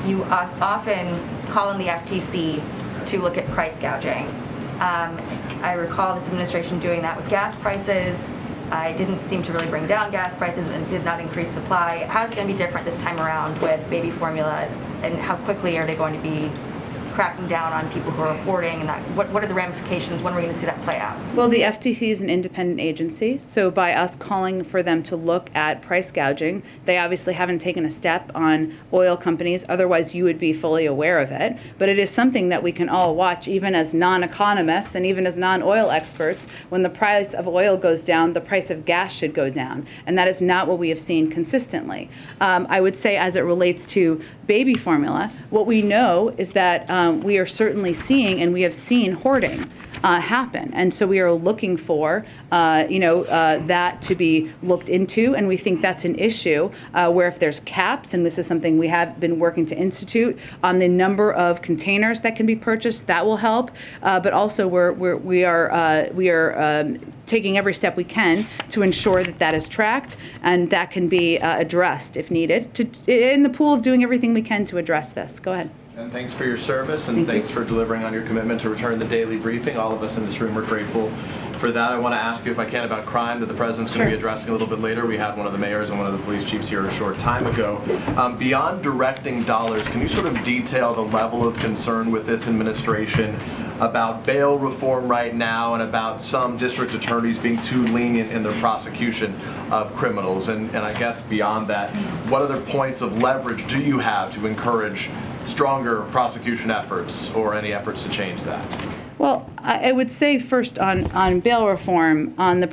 you often call on the FTC to look at price gouging. I recall this administration doing that with gas prices. It didn't seem to really bring down gas prices and did not increase supply. How's it going to be different this time around with baby formula, and how quickly are they going to be cracking down on people who are hoarding, and what are the ramifications? When are we going to see that play out? Well, the FTC is an independent agency, so by us calling for them to look at price gouging, they obviously haven't taken a step on oil companies, otherwise you would be fully aware of it. But it is something that we can all watch, even as non-economists and even as non-oil experts. When the price of oil goes down, the price of gas should go down, and that is not what we have seen consistently. I would say as it relates to baby formula, what we know is that we are certainly seeing, and we have seen hoarding happen, and so we are looking for that to be looked into, and we think that's an issue where if there's caps, and this is something we have been working to institute on the number of containers that can be purchased, that will help. But also we are taking every step we can to ensure that is tracked and that can be addressed if needed, in the pool of doing everything we can to address this. Go ahead. And thanks for your service, and thanks for delivering on your commitment to return the daily briefing. All of us in this room are grateful for that. I want to ask you, if I can, about crime that the president's going to be addressing a little bit later. We had one of the mayors and one of the police chiefs here a short time ago. Beyond directing dollars, can you sort of detail the level of concern with this administration about bail reform right now and about some district attorneys being too lenient in their prosecution of criminals? And I guess beyond that, what other points of leverage do you have to encourage stronger prosecution efforts or any efforts to change that? Well, I would say first on bail reform, on the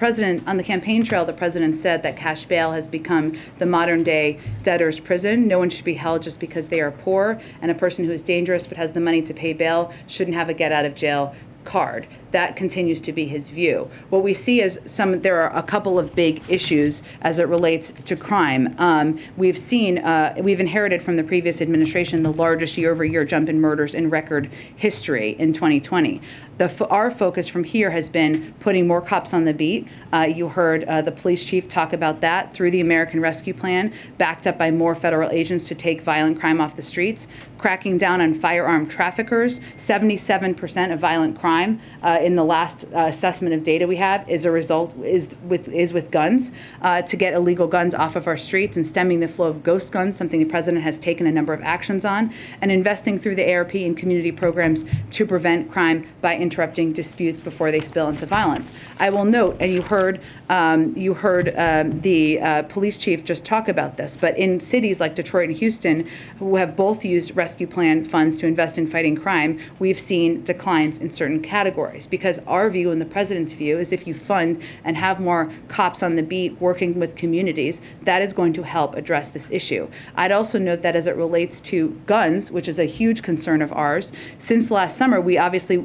campaign trail, the president said that cash bail has become the modern day debtor's prison. No one should be held just because they are poor, and a person who is dangerous but has the money to pay bail shouldn't have a get out of jail card. That continues to be his view. What we see is there are a couple of big issues as it relates to crime. We've inherited from the previous administration the largest year-over-year jump in murders in record history in 2020. Our focus from here has been putting more cops on the beat. You heard the police chief talk about that through the American Rescue Plan, backed up by more federal agents to take violent crime off the streets, cracking down on firearm traffickers. 77% of violent crime in the last assessment of data we have is with guns, to get illegal guns off of our streets and stemming the flow of ghost guns, something the president has taken a number of actions on, and investing through the ARP and community programs to prevent crime by interrupting disputes before they spill into violence. I will note, and you heard the police chief just talk about this, but in cities like Detroit and Houston, who have both used rescue plan funds to invest in fighting crime, we've seen declines in certain categories, because our view and the president's view is if you fund and have more cops on the beat working with communities, that is going to help address this issue. I'd also note that as it relates to guns, which is a huge concern of ours, since last summer we obviously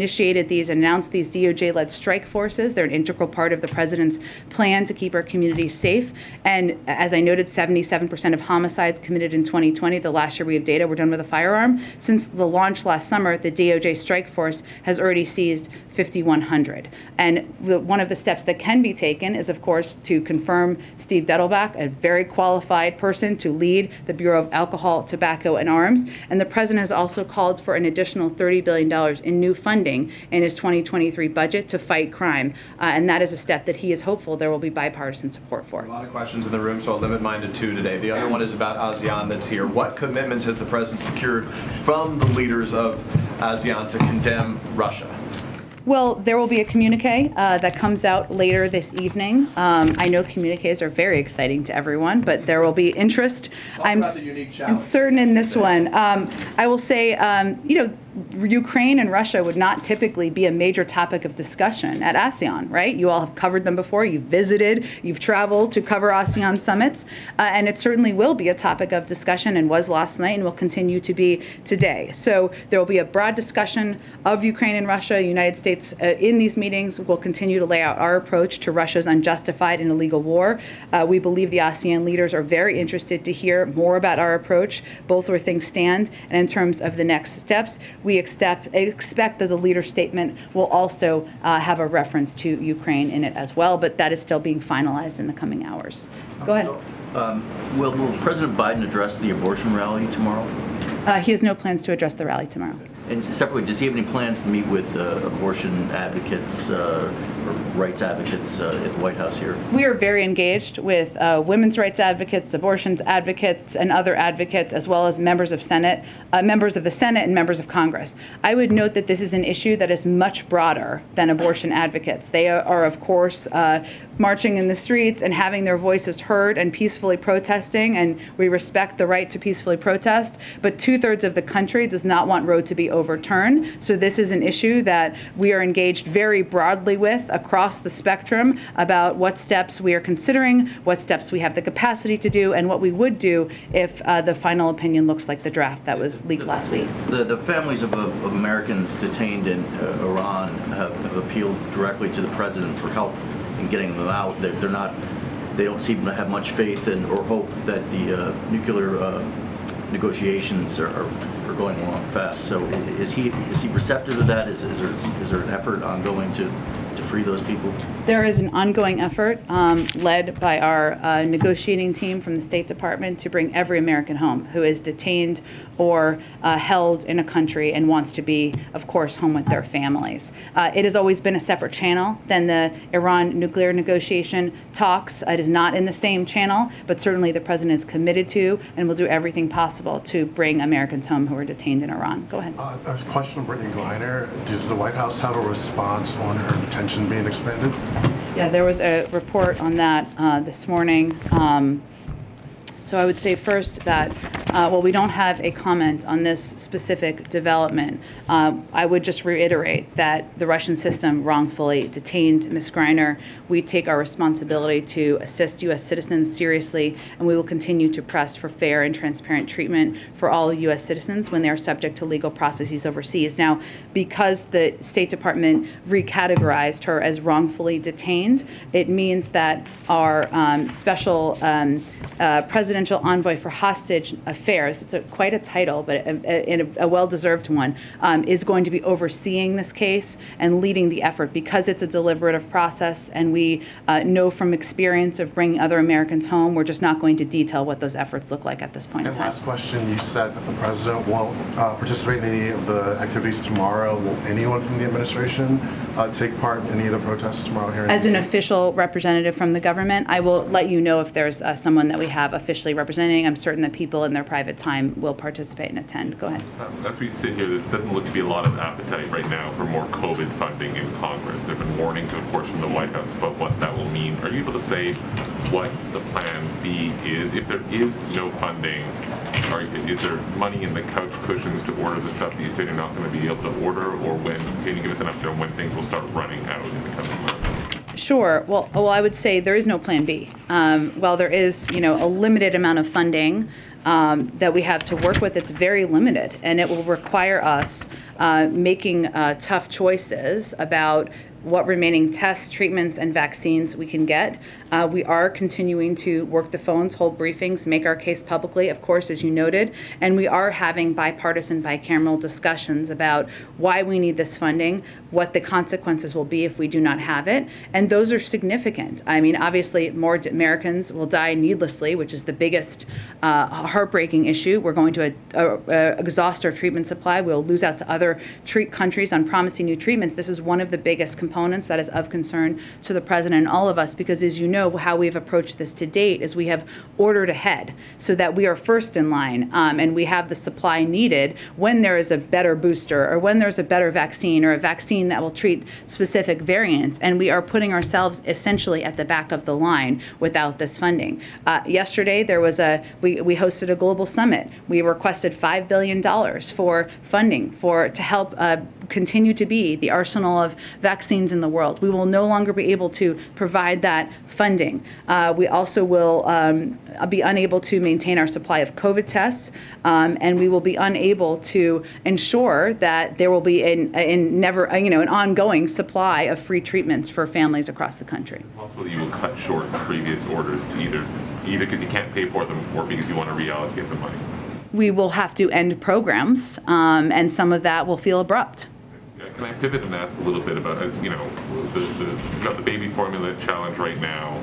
initiated these and announced these DOJ-led strike forces. They're an integral part of the president's plan to keep our communities safe. And as I noted, 77% of homicides committed in 2020, the last year we have data, were done with a firearm. Since the launch last summer, the DOJ strike force has already seized 5,100. And one of the steps that can be taken is, of course, to confirm Steve Dettelbach, a very qualified person to lead the Bureau of Alcohol, Tobacco, and Arms. And the president has also called for an additional $30 billion in new funding in his 2023 budget to fight crime. And that is a step that he is hopeful there will be bipartisan support for. A lot of questions in the room, so I'll limit mine to two today. The other one is about ASEAN that's here. What commitments has the president secured from the leaders of ASEAN to condemn Russia? Well, there will be a communique that comes out later this evening. I know communiques are very exciting to everyone, but there will be interest. I'm certain in this one. I will say, Ukraine and Russia would not typically be a major topic of discussion at ASEAN, right? You all have covered them before. You've visited, you've traveled to cover ASEAN summits, and it certainly will be a topic of discussion, and was last night and will continue to be today. So there will be a broad discussion of Ukraine and Russia. The United States in these meetings will continue to lay out our approach to Russia's unjustified and illegal war. We believe the ASEAN leaders are very interested to hear more about our approach, both where things stand and in terms of the next steps. We expect that the leader statement will also have a reference to Ukraine in it as well, but that is still being finalized in the coming hours. Go ahead. Will President Biden address the abortion rally tomorrow? He has no plans to address the rally tomorrow. And separately, does he have any plans to meet with abortion advocates or rights advocates at the White House here? We are very engaged with women's rights advocates, abortion advocates, and other advocates, as well as members of the Senate and members of Congress. I would note that this is an issue that is much broader than abortion advocates. They are of course, marching in the streets and having their voices heard and peacefully protesting, and we respect the right to peacefully protest, but 2/3 of the country does not want Roe to be overturned. So this is an issue that we are engaged very broadly with across the spectrum about what steps we are considering, what steps we have the capacity to do, and what we would do if the final opinion looks like the draft that was leaked last week. The families of Americans detained in Iran have appealed directly to the president for help in getting them out. They don't seem to have much faith or hope that the nuclear negotiations are going along fast. So is he receptive to that? Is there an effort ongoing to to free those people? There is an ongoing effort led by our negotiating team from the State Department to bring every American home who is detained or held in a country and wants to be, of course, home with their families. It has always been a separate channel than the Iran nuclear negotiation talks. It is not in the same channel, but certainly the president is committed to and will do everything possible to bring Americans home who are detained in Iran. Go ahead. A question of Brittney Griner. Does the White House have a response on her detention being expanded? Yeah, there was a report on that this morning. So I would say first that while we don't have a comment on this specific development, I would just reiterate that the Russian system wrongfully detained Ms. Griner. We take our responsibility to assist U.S. citizens seriously, and we will continue to press for fair and transparent treatment for all U.S. citizens when they are subject to legal processes overseas. Now, because the State Department recategorized her as wrongfully detained, it means that our special presidential envoy for hostage affairs, it's quite a title, but a well-deserved one, is going to be overseeing this case and leading the effort because it's a deliberative process, and we know from experience of bringing other Americans home, we're just not going to detail what those efforts look like at this point in time. Last question, you said that the president won't participate in any of the activities tomorrow. Will anyone from the administration take part in any of the protests tomorrow here in As an DC? official representative from the government, I will let you know if there's someone that we have officially representing. I'm certain that people in their private time will participate and attend. Go ahead. As we sit here, there doesn't look to be a lot of appetite right now for more COVID funding in Congress. There have been warnings, of course, from the White House about what that will mean. Are you able to say what the plan B is? If there is no funding, is there money in the couch cushions to order the stuff that you say you're not going to be able to order, or when? Can you give us an update on when things will start running out in the coming months? Sure. Well, I would say there is no plan B. While there is, a limited amount of funding that we have to work with, it's very limited, and it will require us making tough choices about what remaining tests, treatments, and vaccines we can get. We are continuing to work the phones, hold briefings, make our case publicly, of course, as you noted, and we are having bipartisan, bicameral discussions about why we need this funding, what the consequences will be if we do not have it, and those are significant. I mean, obviously, more Americans will die needlessly, which is the biggest heartbreaking issue. We're going to exhaust our treatment supply. We'll lose out to other countries on promising new treatments. This is one of the biggest components that is of concern to the president and all of us, because as you know, how we've approached this to date is we have ordered ahead so that we are first in line, and we have the supply needed when there is a better booster or when there's a better vaccine or a vaccine that will treat specific variants, and we are putting ourselves essentially at the back of the line without this funding. Yesterday there was we hosted a global summit. We requested $5 billion for funding to help continue to be the arsenal of vaccines in the world. We will no longer be able to provide that funding. We also will be unable to maintain our supply of COVID tests, and we will be unable to ensure that there will be an ongoing supply of free treatments for families across the country. Possibly you will cut short previous orders to either because you can't pay for them or because you want to reallocate the money. We will have to end programs, and some of that will feel abrupt. Can I pivot and ask a little bit about, as you know, the baby formula challenge right now?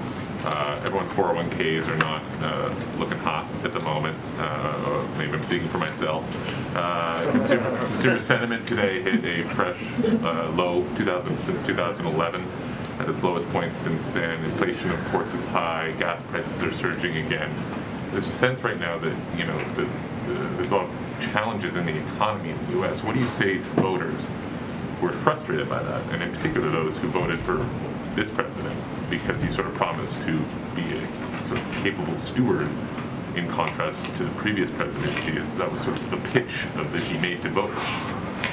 Everyone's 401ks are not looking hot at the moment. Maybe I'm speaking for myself. Consumer sentiment today hit a fresh low since 2011, at its lowest point since then. Inflation, of course, is high. Gas prices are surging again. There's a sense right now that there's a lot of challenges in the economy in the U.S. What do you say to voters who are frustrated by that, and in particular those who voted for this president because he sort of promised to be a sort of capable steward, in contrast to the previous presidency? That was sort of the pitch that he made to voters.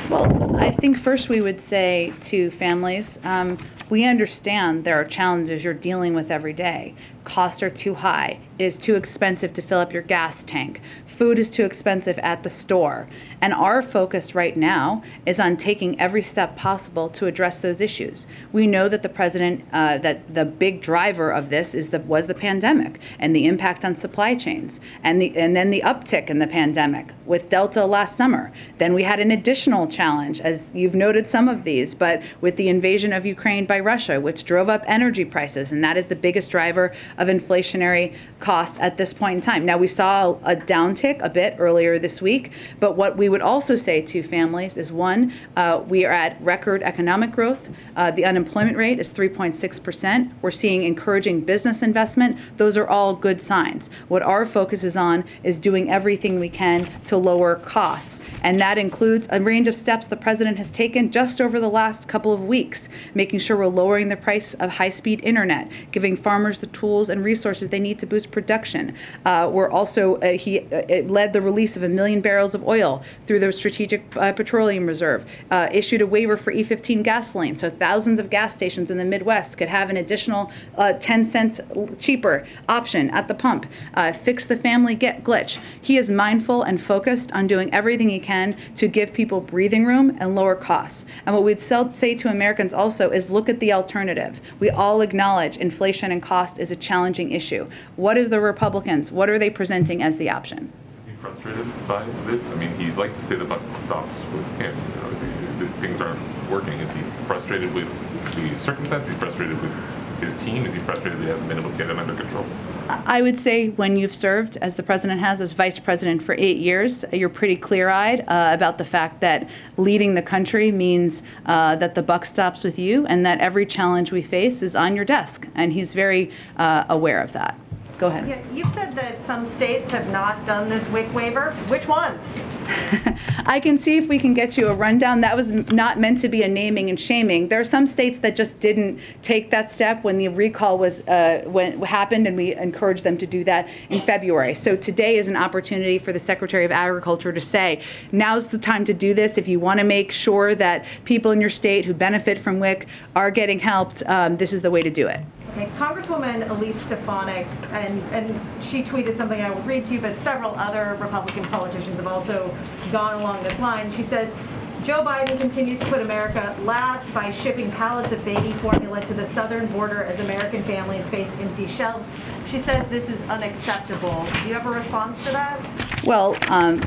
Well, I think first we would say to families, we understand there are challenges you're dealing with every day. costs are too high. It is too expensive to fill up your gas tank. Food is too expensive at the store. And our focus right now is on taking every step possible to address those issues. We know that the president, that the big driver of this was the pandemic and the impact on supply chains, and then the uptick in the pandemic with Delta last summer. Then we had an additional challenge, as you've noted some of these, but with the invasion of Ukraine by Russia, which drove up energy prices, and that is the biggest driver of inflationary costs at this point in time. Now, we saw a downtick a bit earlier this week, but what we would also say to families is, one, we are at record economic growth. The unemployment rate is 3.6%. We're seeing encouraging business investment. Those are all good signs. What our focus is on is doing everything we can to lower costs. And that includes a range of steps the president has taken just over the last couple of weeks, making sure we're lowering the price of high-speed internet, giving farmers the tools and resources they need to boost production. We're also, he led the release of 1 million barrels of oil through the Strategic Petroleum Reserve, issued a waiver for E15 gasoline, so thousands of gas stations in the Midwest could have an additional 10 cents cheaper option at the pump, fix the family glitch. He is mindful and focused on doing everything he can to give people breathing room and lower costs. And what we'd say to Americans also is look at the alternative. We all acknowledge inflation and cost is a challenging issue. What is the Republicans? What are they presenting as the option? Is he frustrated by this? I mean, he likes to say the buck stops with him. You know, things aren't working. Is he frustrated with the circumstances? Is he frustrated with his team? Is he frustrated that he hasn't been able to get them under control? I would say when you've served, as the president has, as vice president for 8 years, you're pretty clear-eyed about the fact that leading the country means that the buck stops with you and that every challenge we face is on your desk. And he's very aware of that. Go ahead. Yeah, you've said that some states have not done this WIC waiver. Which ones? I can see if we can get you a rundown. That was not meant to be a naming and shaming. There are some states that just didn't take that step when the recall was happened, and we encouraged them to do that in February. So today is an opportunity for the Secretary of Agriculture to say, now's the time to do this. If you want to make sure that people in your state who benefit from WIC are getting helped, this is the way to do it. Okay, Congresswoman Elise Stefanik, and she tweeted something I will read to you, but several other Republican politicians have also gone along this line. She says, Joe Biden continues to put America last by shipping pallets of baby formula to the southern border as American families face empty shelves. She says this is unacceptable. Do you have a response to that? Well,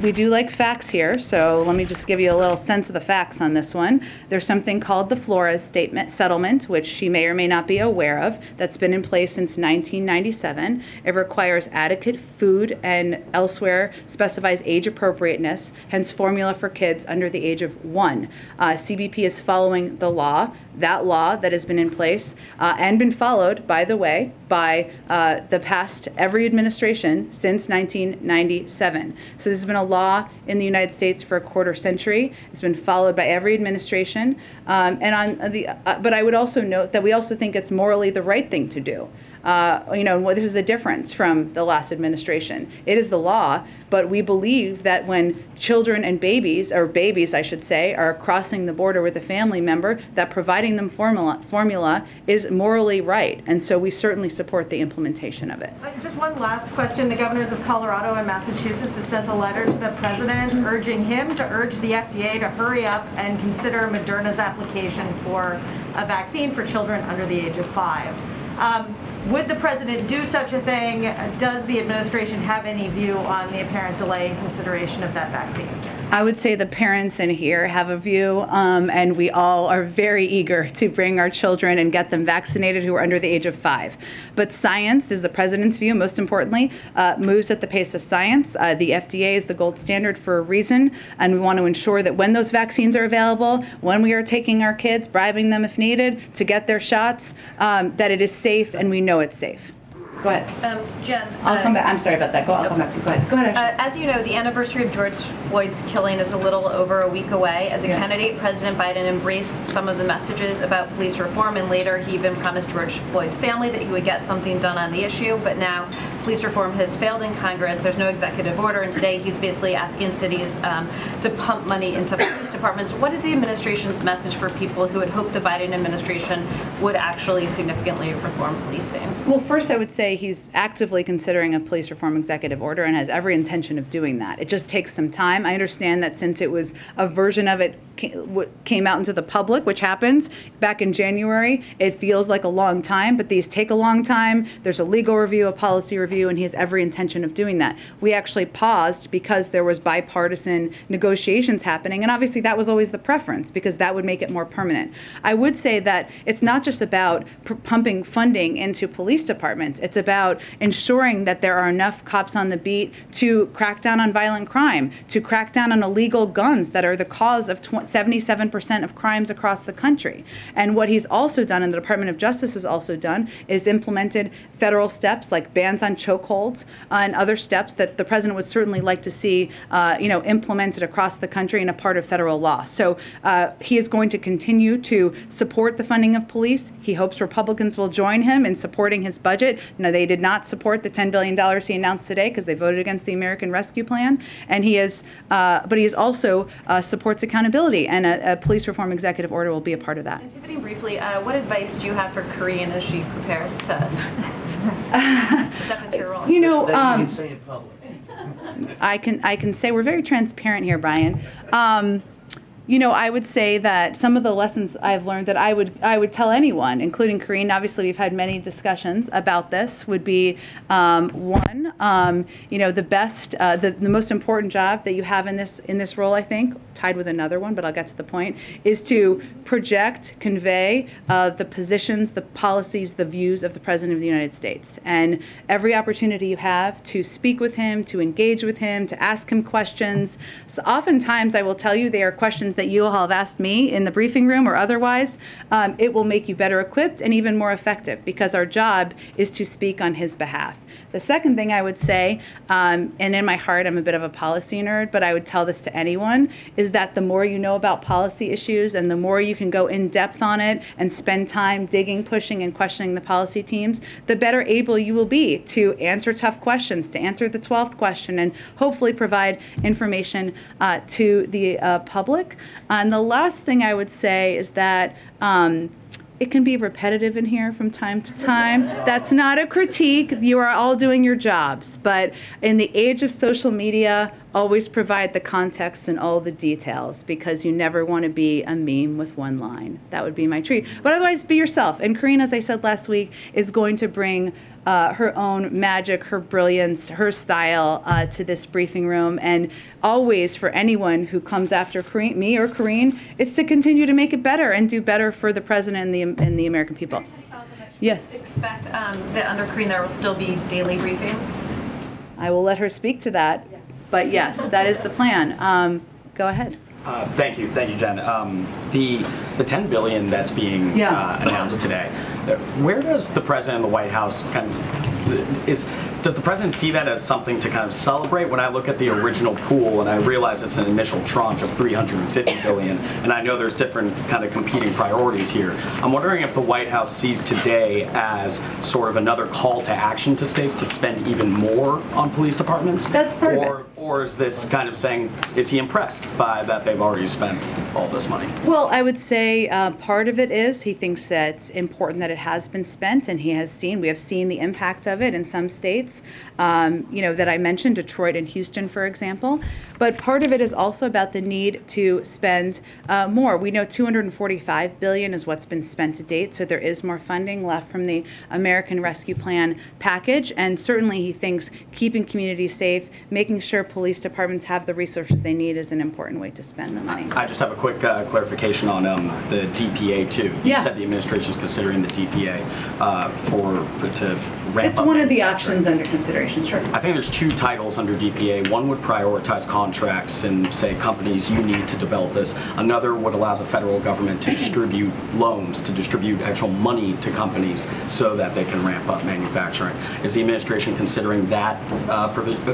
we do like facts here, so let me just give you a little sense of the facts on this one. There's something called the Flores settlement, which she may or may not be aware of, that's been in place since 1997. It requires adequate food and elsewhere specifies age appropriateness, hence formula for kids under the age of 1. CBP is following the law, that law that has been in place and been followed, by the way, by the past every administration since 1997. So this has been a law in the United States for a quarter century. It's been followed by every administration. But I would also note that we also think it's morally the right thing to do. This is a difference from the last administration. It is the law, but we believe that when children and babies, or babies I should say, are crossing the border with a family member, that providing them formula is morally right. And so we certainly support the implementation of it. Just one last question. The governors of Colorado and Massachusetts have sent a letter to the president urging him to urge the FDA to hurry up and consider Moderna's application for a vaccine for children under the age of 5. Would the president do such a thing? Does the administration have any view on the apparent delay in consideration of that vaccine? I would say the parents in here have a view, and we all are very eager to bring our children and get them vaccinated who are under the age of 5. But science, this is the president's view, most importantly, moves at the pace of science. The FDA is the gold standard for a reason, and we want to ensure that when those vaccines are available, when we are taking our kids, bribing them if needed, to get their shots, that it is safe and we know it's safe. Go ahead. Jen. I'll come back. I'm sorry about that. I'll come back to you. Go ahead. Go ahead. As you know, the anniversary of George Floyd's killing is a little over a week away. As a candidate, President Biden embraced some of the messages about police reform, and later he even promised George Floyd's family that he would get something done on the issue. But now police reform has failed in Congress. There's no executive order, and today he's basically asking cities to pump money into police departments. What is the administration's message for people who had hoped the Biden administration would actually significantly reform policing? Well, first I would say he's actively considering a police reform executive order and has every intention of doing that. It just takes some time. I understand that since it was a version of it came out into the public, which happens back in January, it feels like a long time, but these take a long time. There's a legal review, a policy review, and he has every intention of doing that. We actually paused because there was bipartisan negotiations happening, and obviously that was always the preference because that would make it more permanent. I would say that it's not just about pumping funding into police departments. It's about ensuring that there are enough cops on the beat to crack down on violent crime, to crack down on illegal guns that are the cause of 77% of crimes across the country. And what he's also done, and the Department of Justice has also done, is implemented federal steps like bans on chokeholds and other steps that the president would certainly like to see, implemented across the country and a part of federal law. So he is going to continue to support the funding of police. He hopes Republicans will join him in supporting his budget. Now, they did not support the $10 billion he announced today because they voted against the American Rescue Plan. And he is, but he is also supports accountability, and a police reform executive order will be a part of that. And pivoting briefly, what advice do you have for Karine as she prepares to step into your role? That you can say in public. I can say we're very transparent here, Brian. I would say that some of the lessons I've learned that I would tell anyone, including Karine, obviously we've had many discussions about this, would be one, the most important job that you have in this role, I think, tied with another one, but I'll get to the point, is to project, convey the positions, the policies, the views of the President of the United States. And every opportunity you have to speak with him, to engage with him, to ask him questions. So oftentimes, I will tell you, they are questions that you all have asked me in the briefing room or otherwise. It will make you better equipped and even more effective because our job is to speak on his behalf. The second thing I would say, and in my heart I'm a bit of a policy nerd, but I would tell this to anyone, is that the more you know about policy issues and the more you can go in depth on it and spend time digging, pushing, and questioning the policy teams, the better able you will be to answer tough questions, to answer the 12th question, and hopefully provide information to the public. And the last thing I would say is that it can be repetitive in here from time to time. That's not a critique. You are all doing your jobs. But in the age of social media, always provide the context and all the details because you never want to be a meme with one line. That would be my treat. But otherwise, be yourself. And Karine, as I said last week, is going to bring her own magic, her brilliance, her style to this briefing room. And always, for anyone who comes after me or Karine, it's to continue to make it better and do better for the president and the American people. Yes. Expect that under Karine there will still be daily briefings? I will let her speak to that. Yes. But yes, that is the plan. Go ahead. Thank you, Jen. The $10 billion that's being announced today, where does the president and the White House does the president see that as something to kind of celebrate? When I look at the original pool and I realize it's an initial tranche of $350 billion, and I know there's different kind of competing priorities here, I'm wondering if the White House sees today as sort of another call to action to states to spend even more on police departments? That's part of it. Or is this kind of saying, is he impressed by that they've already spent all this money? Well, I would say part of it is he thinks that it's important that it has been spent, and we have seen the impact of it in some states, that I mentioned, Detroit and Houston, for example. But part of it is also about the need to spend more. We know $245 billion is what's been spent to date, so there is more funding left from the American Rescue Plan package, and certainly he thinks keeping communities safe, making sure police departments have the resources they need is an important way to spend the money. I just have a quick clarification on the DPA too. You said the administration is considering the DPA to ramp up. It's one of the options under consideration, sure. I think there's two titles under DPA. One would prioritize contracts and say, companies, you need to develop this. Another would allow the federal government to distribute loans, to distribute actual money to companies so that they can ramp up manufacturing. Is the administration considering that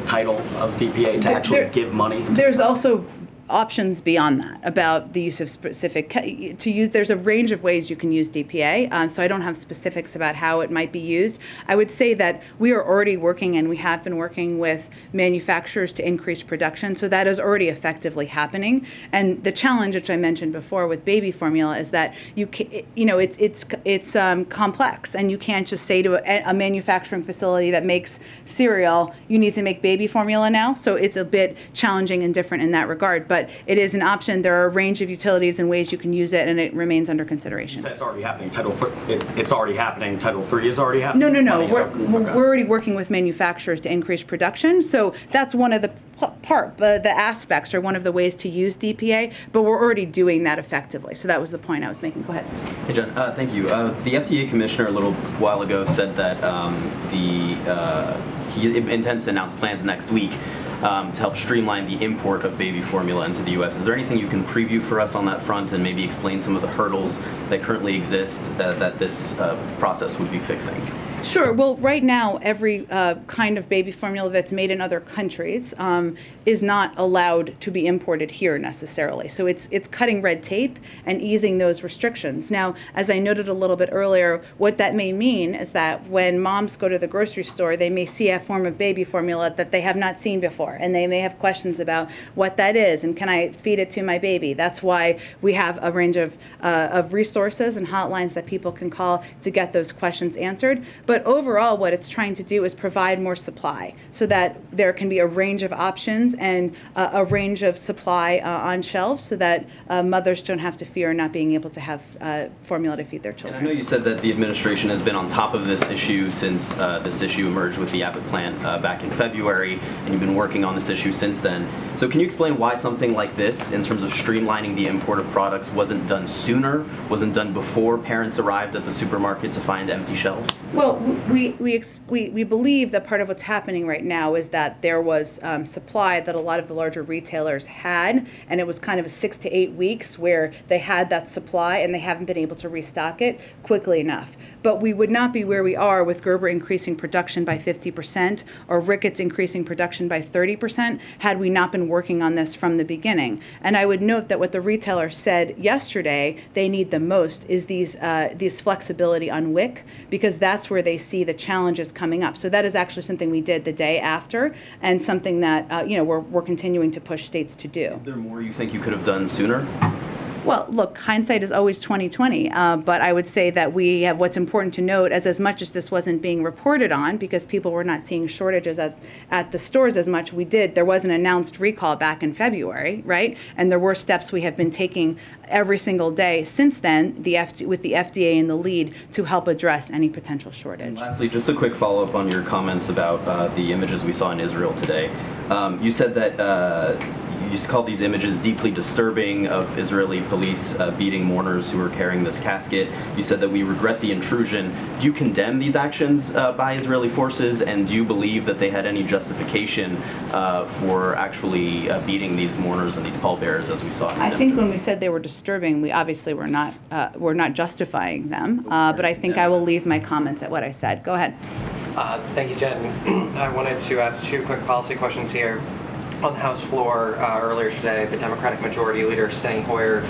title of DPA to actually give money? There's also options beyond that about the use of there's a range of ways you can use DPA, so I don't have specifics about how it might be used. I would say that we are already working, and we have been working with manufacturers to increase production, so that is already effectively happening. And the challenge, which I mentioned before with baby formula, is that it's complex, and you can't just say to a manufacturing facility that makes cereal, you need to make baby formula now. So it's a bit challenging and different in that regard, but it is an option. There are a range of utilities and ways you can use it, and it remains under consideration. So it's already happening. It's already happening. Title III is already happening. No. We're already working with manufacturers to increase production. So that's one of the the aspects, or one of the ways to use DPA, but we're already doing that effectively. So that was the point I was making. Go ahead. Hey, Jen. Thank you. The FDA commissioner a little while ago said that he intends to announce plans next week to help streamline the import of baby formula into the U.S. Is there anything you can preview for us on that front, and maybe explain some of the hurdles that currently exist that this process would be fixing? Sure. Well, right now, every kind of baby formula that's made in other countries is not allowed to be imported here necessarily. So it's cutting red tape and easing those restrictions. Now, as I noted a little bit earlier, what that may mean is that when moms go to the grocery store, they may see a form of baby formula that they have not seen before, and they may have questions about what that is and can I feed it to my baby. That's why we have a range of resources and hotlines that people can call to get those questions answered. But overall, what it's trying to do is provide more supply so that there can be a range of options and a range of supply on shelves, so that mothers don't have to fear not being able to have formula to feed their children. And I know you said that the administration has been on top of this issue since this issue emerged with the Abbott plant back in February, and you've been working on this issue since then. So can you explain why something like this, in terms of streamlining the import of products, wasn't done sooner, wasn't done before parents arrived at the supermarket to find empty shelves? Well, we believe that part of what's happening right now is that there was supply that a lot of the larger retailers had, and it was kind of 6 to 8 weeks where they had that supply and they haven't been able to restock it quickly enough. But we would not be where we are with Gerber increasing production by 50% or Ricketts increasing production by 30% had we not been working on this from the beginning. And I would note that what the retailer said yesterday they need the most is these flexibility on WIC, because that's where they see the challenges coming up. So that is actually something we did the day after, and something that we're continuing to push states to do. Is there more you think you could have done sooner? Well, look, hindsight is always 20/20, but I would say that we have, what's important to note, as much as this wasn't being reported on because people were not seeing shortages at the stores as much, there was an announced recall back in February, right? And there were steps we have been taking every single day since then, with the FDA in the lead, to help address any potential shortage. And lastly, just a quick follow-up on your comments about the images we saw in Israel today. You said that you called these images deeply disturbing of Israeli police beating mourners who were carrying this casket. You said that we regret the intrusion. Do you condemn these actions by Israeli forces, and do you believe that they had any justification for actually beating these mourners and these pallbearers as we saw in these I think when we said they were disturbing, we obviously were not justifying them, but I think I will leave my comments at what I said. Go ahead. Thank you, Jen. I wanted to ask 2 quick policy questions here. On the House floor earlier today, the Democratic Majority Leader, Steny Hoyer,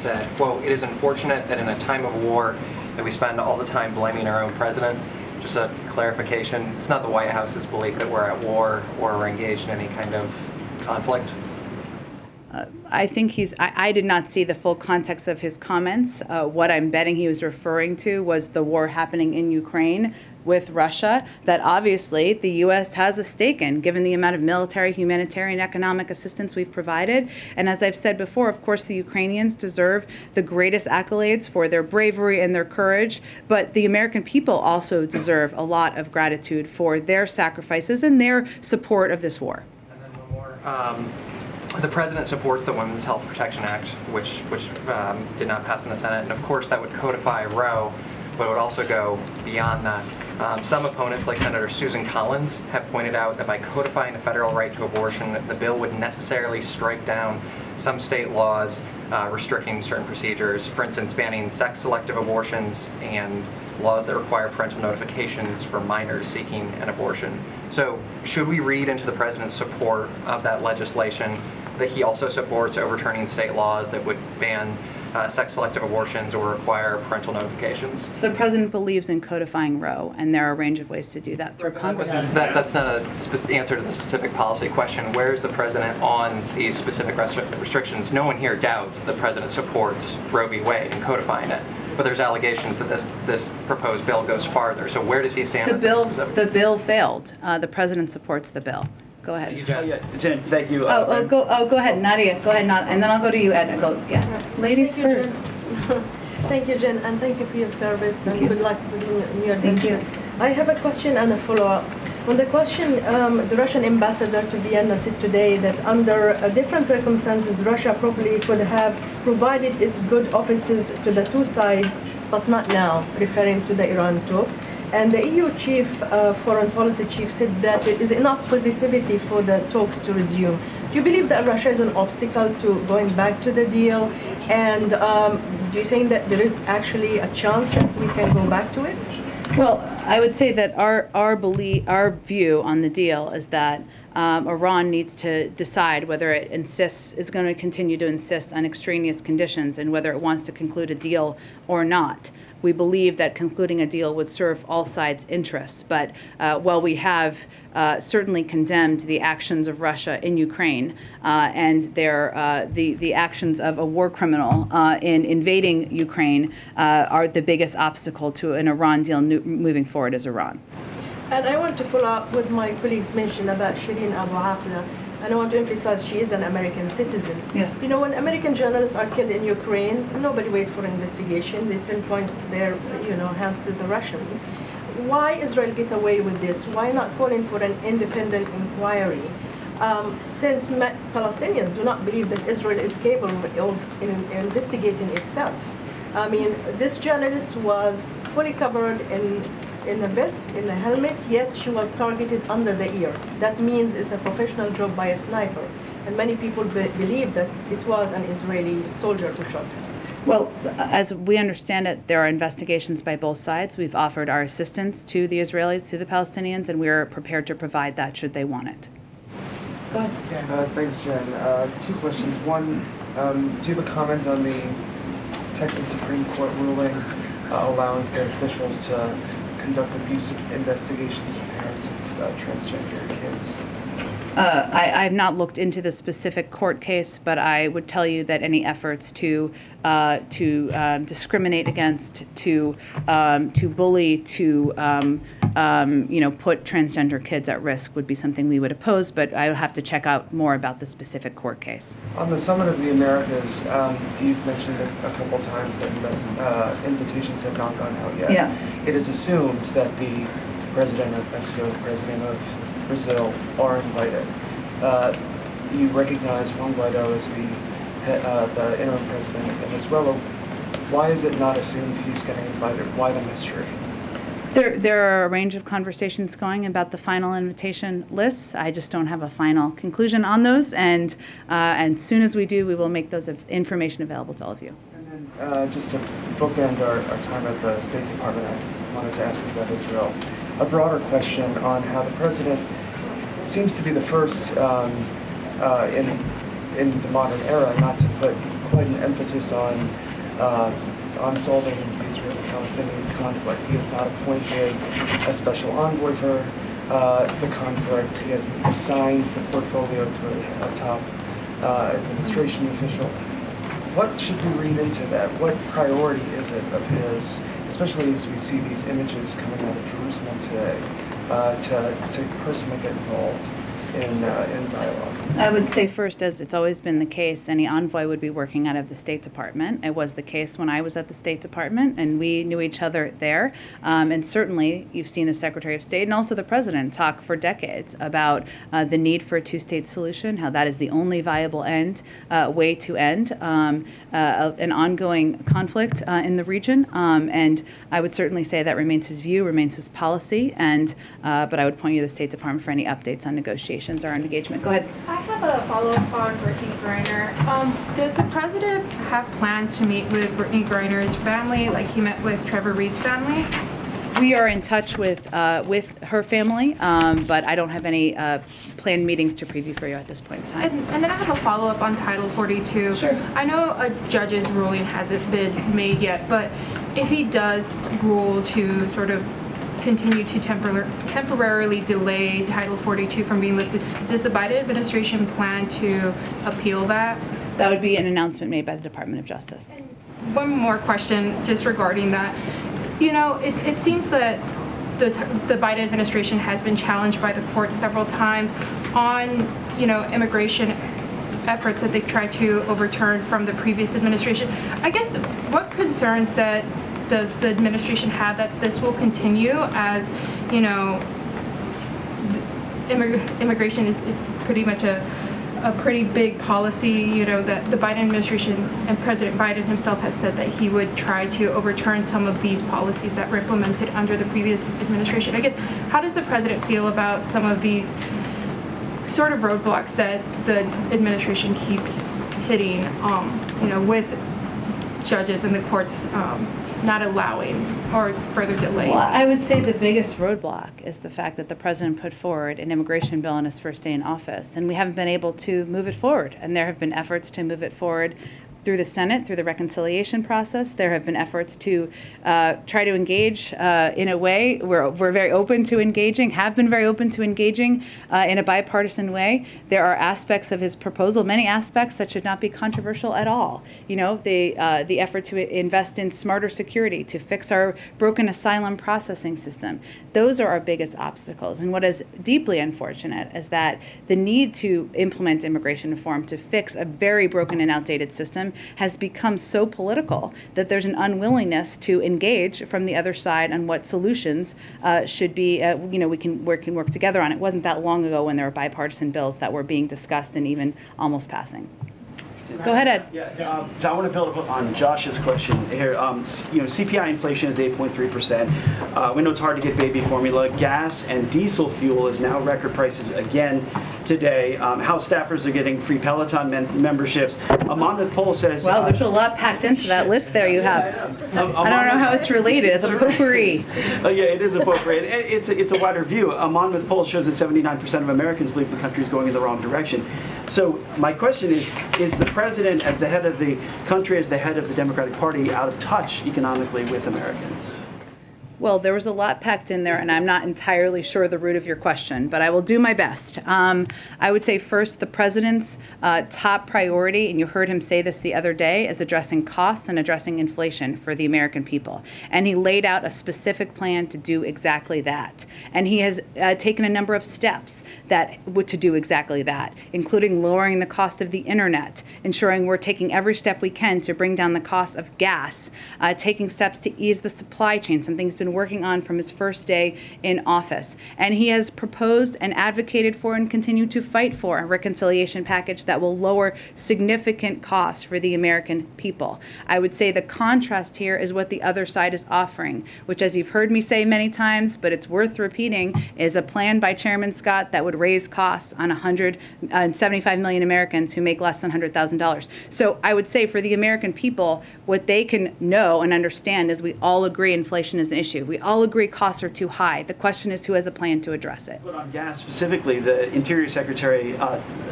said, quote, "It is unfortunate that in a time of war that we spend all the time blaming our own president." Just a clarification, it's not the White House's belief that we're at war or we're engaged in any kind of conflict? I think I did not see the full context of his comments. What I'm betting he was referring to was the war happening in Ukraine with Russia, that obviously the U.S. has a stake in, given the amount of military, humanitarian, economic assistance we've provided. And as I've said before, of course, the Ukrainians deserve the greatest accolades for their bravery and their courage, but the American people also deserve a lot of gratitude for their sacrifices and their support of this war. And then one more. The president supports the Women's Health Protection Act, which did not pass in the Senate, and of course that would codify Roe, but it would also go beyond that. Some opponents, like Senator Susan Collins, have pointed out that by codifying the federal right to abortion, the bill would necessarily strike down some state laws restricting certain procedures, for instance, banning sex-selective abortions and laws that require parental notifications for minors seeking an abortion. So should we read into the president's support of that legislation that he also supports overturning state laws that would ban sex-selective abortions or require parental notifications? The president believes in codifying Roe, and there are a range of ways to do that through Congress. That's not an answer to the specific policy question. Where is the president on these specific restrictions? No one here doubts the president supports Roe v. Wade and codifying it, but there's allegations that this proposed bill goes farther. So where does he stand on specific? The bill failed. The president supports the bill. Go ahead. Jen, thank you. Go ahead, Nadia. Go ahead, and then I'll go to you, Ed. Ladies first. Thank you, Jen, and thank you for your service, and good luck with your Thank you. I have a question and a follow-up. On the question, the Russian ambassador to Vienna said today that under different circumstances, Russia probably could have provided its good offices to the two sides, but not now, referring to the Iran talks. And the EU chief, foreign policy chief, said that there is enough positivity for the talks to resume. Do you believe that Russia is an obstacle to going back to the deal? And do you think that there is actually a chance that we can go back to it? Well, I would say that our view on the deal is that Iran needs to decide whether it is going to continue to insist on extraneous conditions and whether it wants to conclude a deal or not. We believe that concluding a deal would serve all sides' interests. But while we have certainly condemned the actions of Russia in Ukraine and the actions of a war criminal in invading Ukraine are the biggest obstacle to an Iran deal moving forward is Iran. And I want to follow up with my colleagues' mention about Shireen Abu Akleh. And I want to emphasize she is an American citizen. Yes. You know, when American journalists are killed in Ukraine, nobody waits for investigation. They pinpoint their, hands to the Russians. Why Israel get away with this? Why not calling for an independent inquiry? Since Palestinians do not believe that Israel is capable of investigating itself. I mean, this journalist was fully covered in a vest, in a helmet, yet she was targeted under the ear. That means it's a professional job by a sniper. And many people believe that it was an Israeli soldier who shot her. Well, as we understand it, there are investigations by both sides. We've offered our assistance to the Israelis, to the Palestinians, and we're prepared to provide that should they want it. Go ahead. Thanks, Jen. Two questions. One, do you have a comment on the Texas Supreme Court ruling allowing state officials to conduct abusive investigations of parents of transgender kids? I have not looked into the specific court case, but I would tell you that any efforts to discriminate against, to bully, to put transgender kids at risk would be something we would oppose. But I will have to check out more about the specific court case. On the Summit of the Americas, you've mentioned a couple times that invitations have not gone out yet. Yeah. It is assumed that the president of Mexico, the president of Brazil are invited. You recognize Juan Guaido as the interim president of Venezuela. Why is it not assumed he's getting invited? Why the mystery? There are a range of conversations going about the final invitation lists. I just don't have a final conclusion on those, and as soon as we do, we will make those information available to all of you. And then just to bookend our time at the State Department, I wanted to ask you about Israel. A broader question on how the president seems to be the first in the modern era not to put quite an emphasis on solving the Israeli-Palestinian conflict. He has not appointed a special envoy for the conflict. He has assigned the portfolio to a top administration official. What should we read into that? What priority is it of his, especially as we see these images coming out of Jerusalem today, to personally get involved in dialogue? I would say first, as it's always been the case, any envoy would be working out of the State Department. It was the case when I was at the State Department, and we knew each other there. And certainly, you've seen the Secretary of State and also the President talk for decades about the need for a two-state solution, how that is the only viable way to end an ongoing conflict in the region. And I would certainly say that remains his view, remains his policy. And but I would point you to the State Department for any updates on negotiations or engagement. Go ahead. I have a follow-up on Brittney Griner. Does the president have plans to meet with Brittney Griner's family, like he met with Trevor Reed's family? We are in touch with her her family, but I don't have any planned meetings to preview for you at this point in time. And then I have a follow-up on Title 42. Sure. I know a judge's ruling hasn't been made yet, but if he does rule to sort of continue to temporarily delay Title 42 from being lifted, does the Biden administration plan to appeal that? That would be an announcement made by the Department of Justice. One more question just regarding that. You know, it seems that the Biden administration has been challenged by the court several times on, you know, immigration efforts that they've tried to overturn from the previous administration. I guess what concerns that does the administration have that this will continue, as, you know, immigration is pretty much a pretty big policy, you know, that the Biden administration and President Biden himself has said that he would try to overturn some of these policies that were implemented under the previous administration. I guess, how does the president feel about some of these sort of roadblocks that the administration keeps hitting, you know, with judges and the courts not allowing or further delaying? Well, I would say the biggest roadblock is the fact that the president put forward an immigration bill on his first day in office, and we haven't been able to move it forward. And there have been efforts to move it forward through the Senate, through the reconciliation process. There have been efforts to try to engage in a way. We're very open to engaging, have been very open to engaging in a bipartisan way. There are aspects of his proposal, many aspects, that should not be controversial at all. You know, the effort to invest in smarter security, to fix our broken asylum processing system. Those are our biggest obstacles. And what is deeply unfortunate is that the need to implement immigration reform to fix a very broken and outdated system has become so political that there's an unwillingness to engage from the other side on what solutions should be, you know, we can work together on. It wasn't that long ago when there were bipartisan bills that were being discussed and even almost passing. Go ahead, Ed. Yeah, so I want to build on Josh's question here. You know, CPI inflation is 8.3%. We know it's hard to get baby formula. Gas and diesel fuel is now record prices again today. House staffers are getting free Peloton memberships. A Monmouth poll says... Well, there's a lot packed into that list there you have. I don't know how it's related. It's a potpourri. Oh, yeah, it is a potpourri. It's a wider view. A Monmouth poll shows that 79% of Americans believe the country is going in the wrong direction. So my question is the president, as the head of the country, as the head of the Democratic Party, out of touch economically with Americans? Well, there was a lot packed in there, and I'm not entirely sure the root of your question, but I will do my best. I would say first, the president's top priority, and you heard him say this the other day, is addressing costs and addressing inflation for the American people. And he laid out a specific plan to do exactly that. And he has taken a number of steps to do exactly that, including lowering the cost of the internet, ensuring we're taking every step we can to bring down the cost of gas, taking steps to ease the supply chain, something he's been working on from his first day in office. And he has proposed and advocated for and continued to fight for a reconciliation package that will lower significant costs for the American people. I would say the contrast here is what the other side is offering, which, as you've heard me say many times, but it's worth repeating, is a plan by Chairman Scott that would raise costs on 175 million Americans who make less than $100,000. So I would say for the American people, what they can know and understand is we all agree inflation is an issue. We all agree costs are too high. The question is who has a plan to address it. But on gas specifically, the Interior Secretary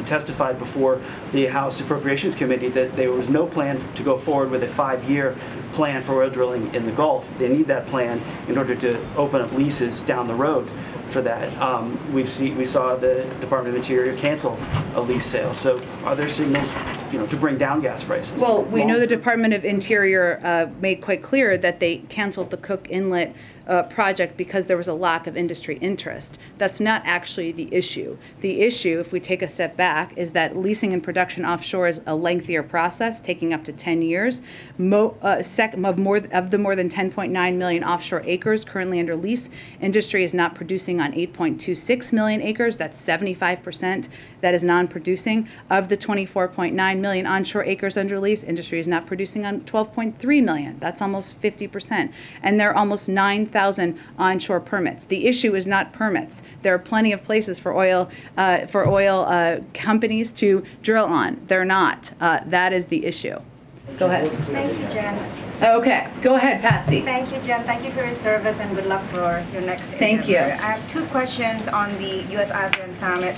testified before the House Appropriations Committee that there was no plan to go forward with a 5-year plan for oil drilling in the Gulf. They need that plan in order to open up leases down the road for that. We saw the Department of Interior cancel a lease sale. So are there signals, you know, to bring down gas prices? Well, we know the Department of Interior made quite clear that they canceled the Cook Inlet project because there was a lack of industry interest. That's not actually the issue. The issue, if we take a step back, is that leasing and production offshore is a lengthier process, taking up to 10 years. Of the more than 10.9 million offshore acres currently under lease, industry is not producing on 8.26 million acres. That's 75% that is non-producing. Of the 24.9 million onshore acres under lease, industry is not producing on 12.3 million. That's almost 50%. And there are almost 9,000 onshore permits. The issue is not permits. There are plenty of places for oil companies to drill on. They're not. That is the issue. Go ahead. Thank you, Jen. Okay, go ahead, Patsy. Thank you, Jen. Thank you for your service and good luck for your next Thank you. endeavor. I have 2 questions on the U.S.-ASEAN summit.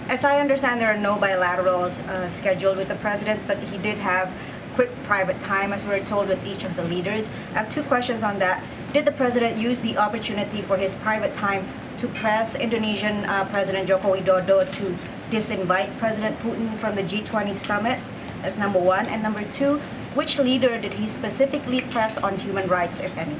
As I understand, there are no bilaterals scheduled with the president, but he did have quick private time, as we're told, with each of the leaders. I have 2 questions on that. Did the president use the opportunity for his private time to press Indonesian President Joko Widodo to disinvite President Putin from the G20 summit? That's number 1. And number 2, which leader did he specifically press on human rights, if any?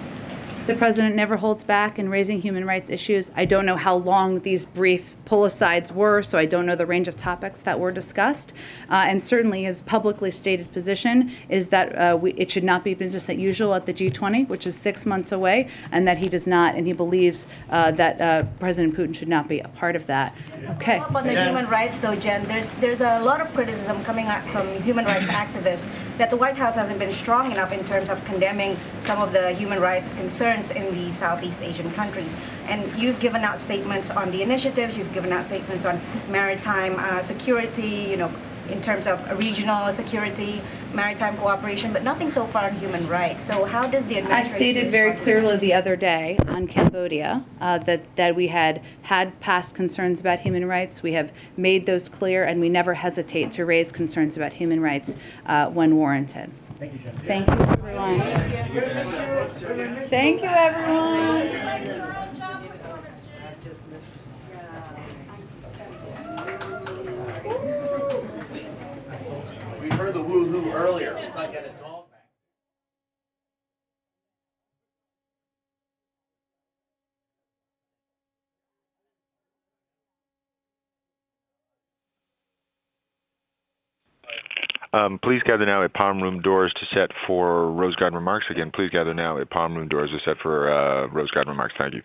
The president never holds back in raising human rights issues. I don't know how long these brief pull-asides were, so I don't know the range of topics that were discussed. And certainly his publicly stated position is that it should not be business as usual at the G20, which is 6 months away, and that he does not, and he believes that President Putin should not be a part of that. Okay. On the human rights, though, Jen, there's a lot of criticism coming out from human rights activists that the White House hasn't been strong enough in terms of condemning some of the human rights concerns in the Southeast Asian countries. And you've given out statements on the initiatives, you've given out statements on maritime security, in terms of regional security, maritime cooperation, but nothing so far on human rights. So how does the administration... I stated very clearly the other day on Cambodia that we had past concerns about human rights. We have made those clear, and we never hesitate to raise concerns about human rights when warranted. Thank you, Jen. Thank you, everyone. Thank you, everyone. We heard the woo-hoo earlier. We're not getting it all. Please gather now at Palm Room doors to set for Rose Garden remarks. Again, please gather now at Palm Room doors to set for Rose Garden remarks. Thank you.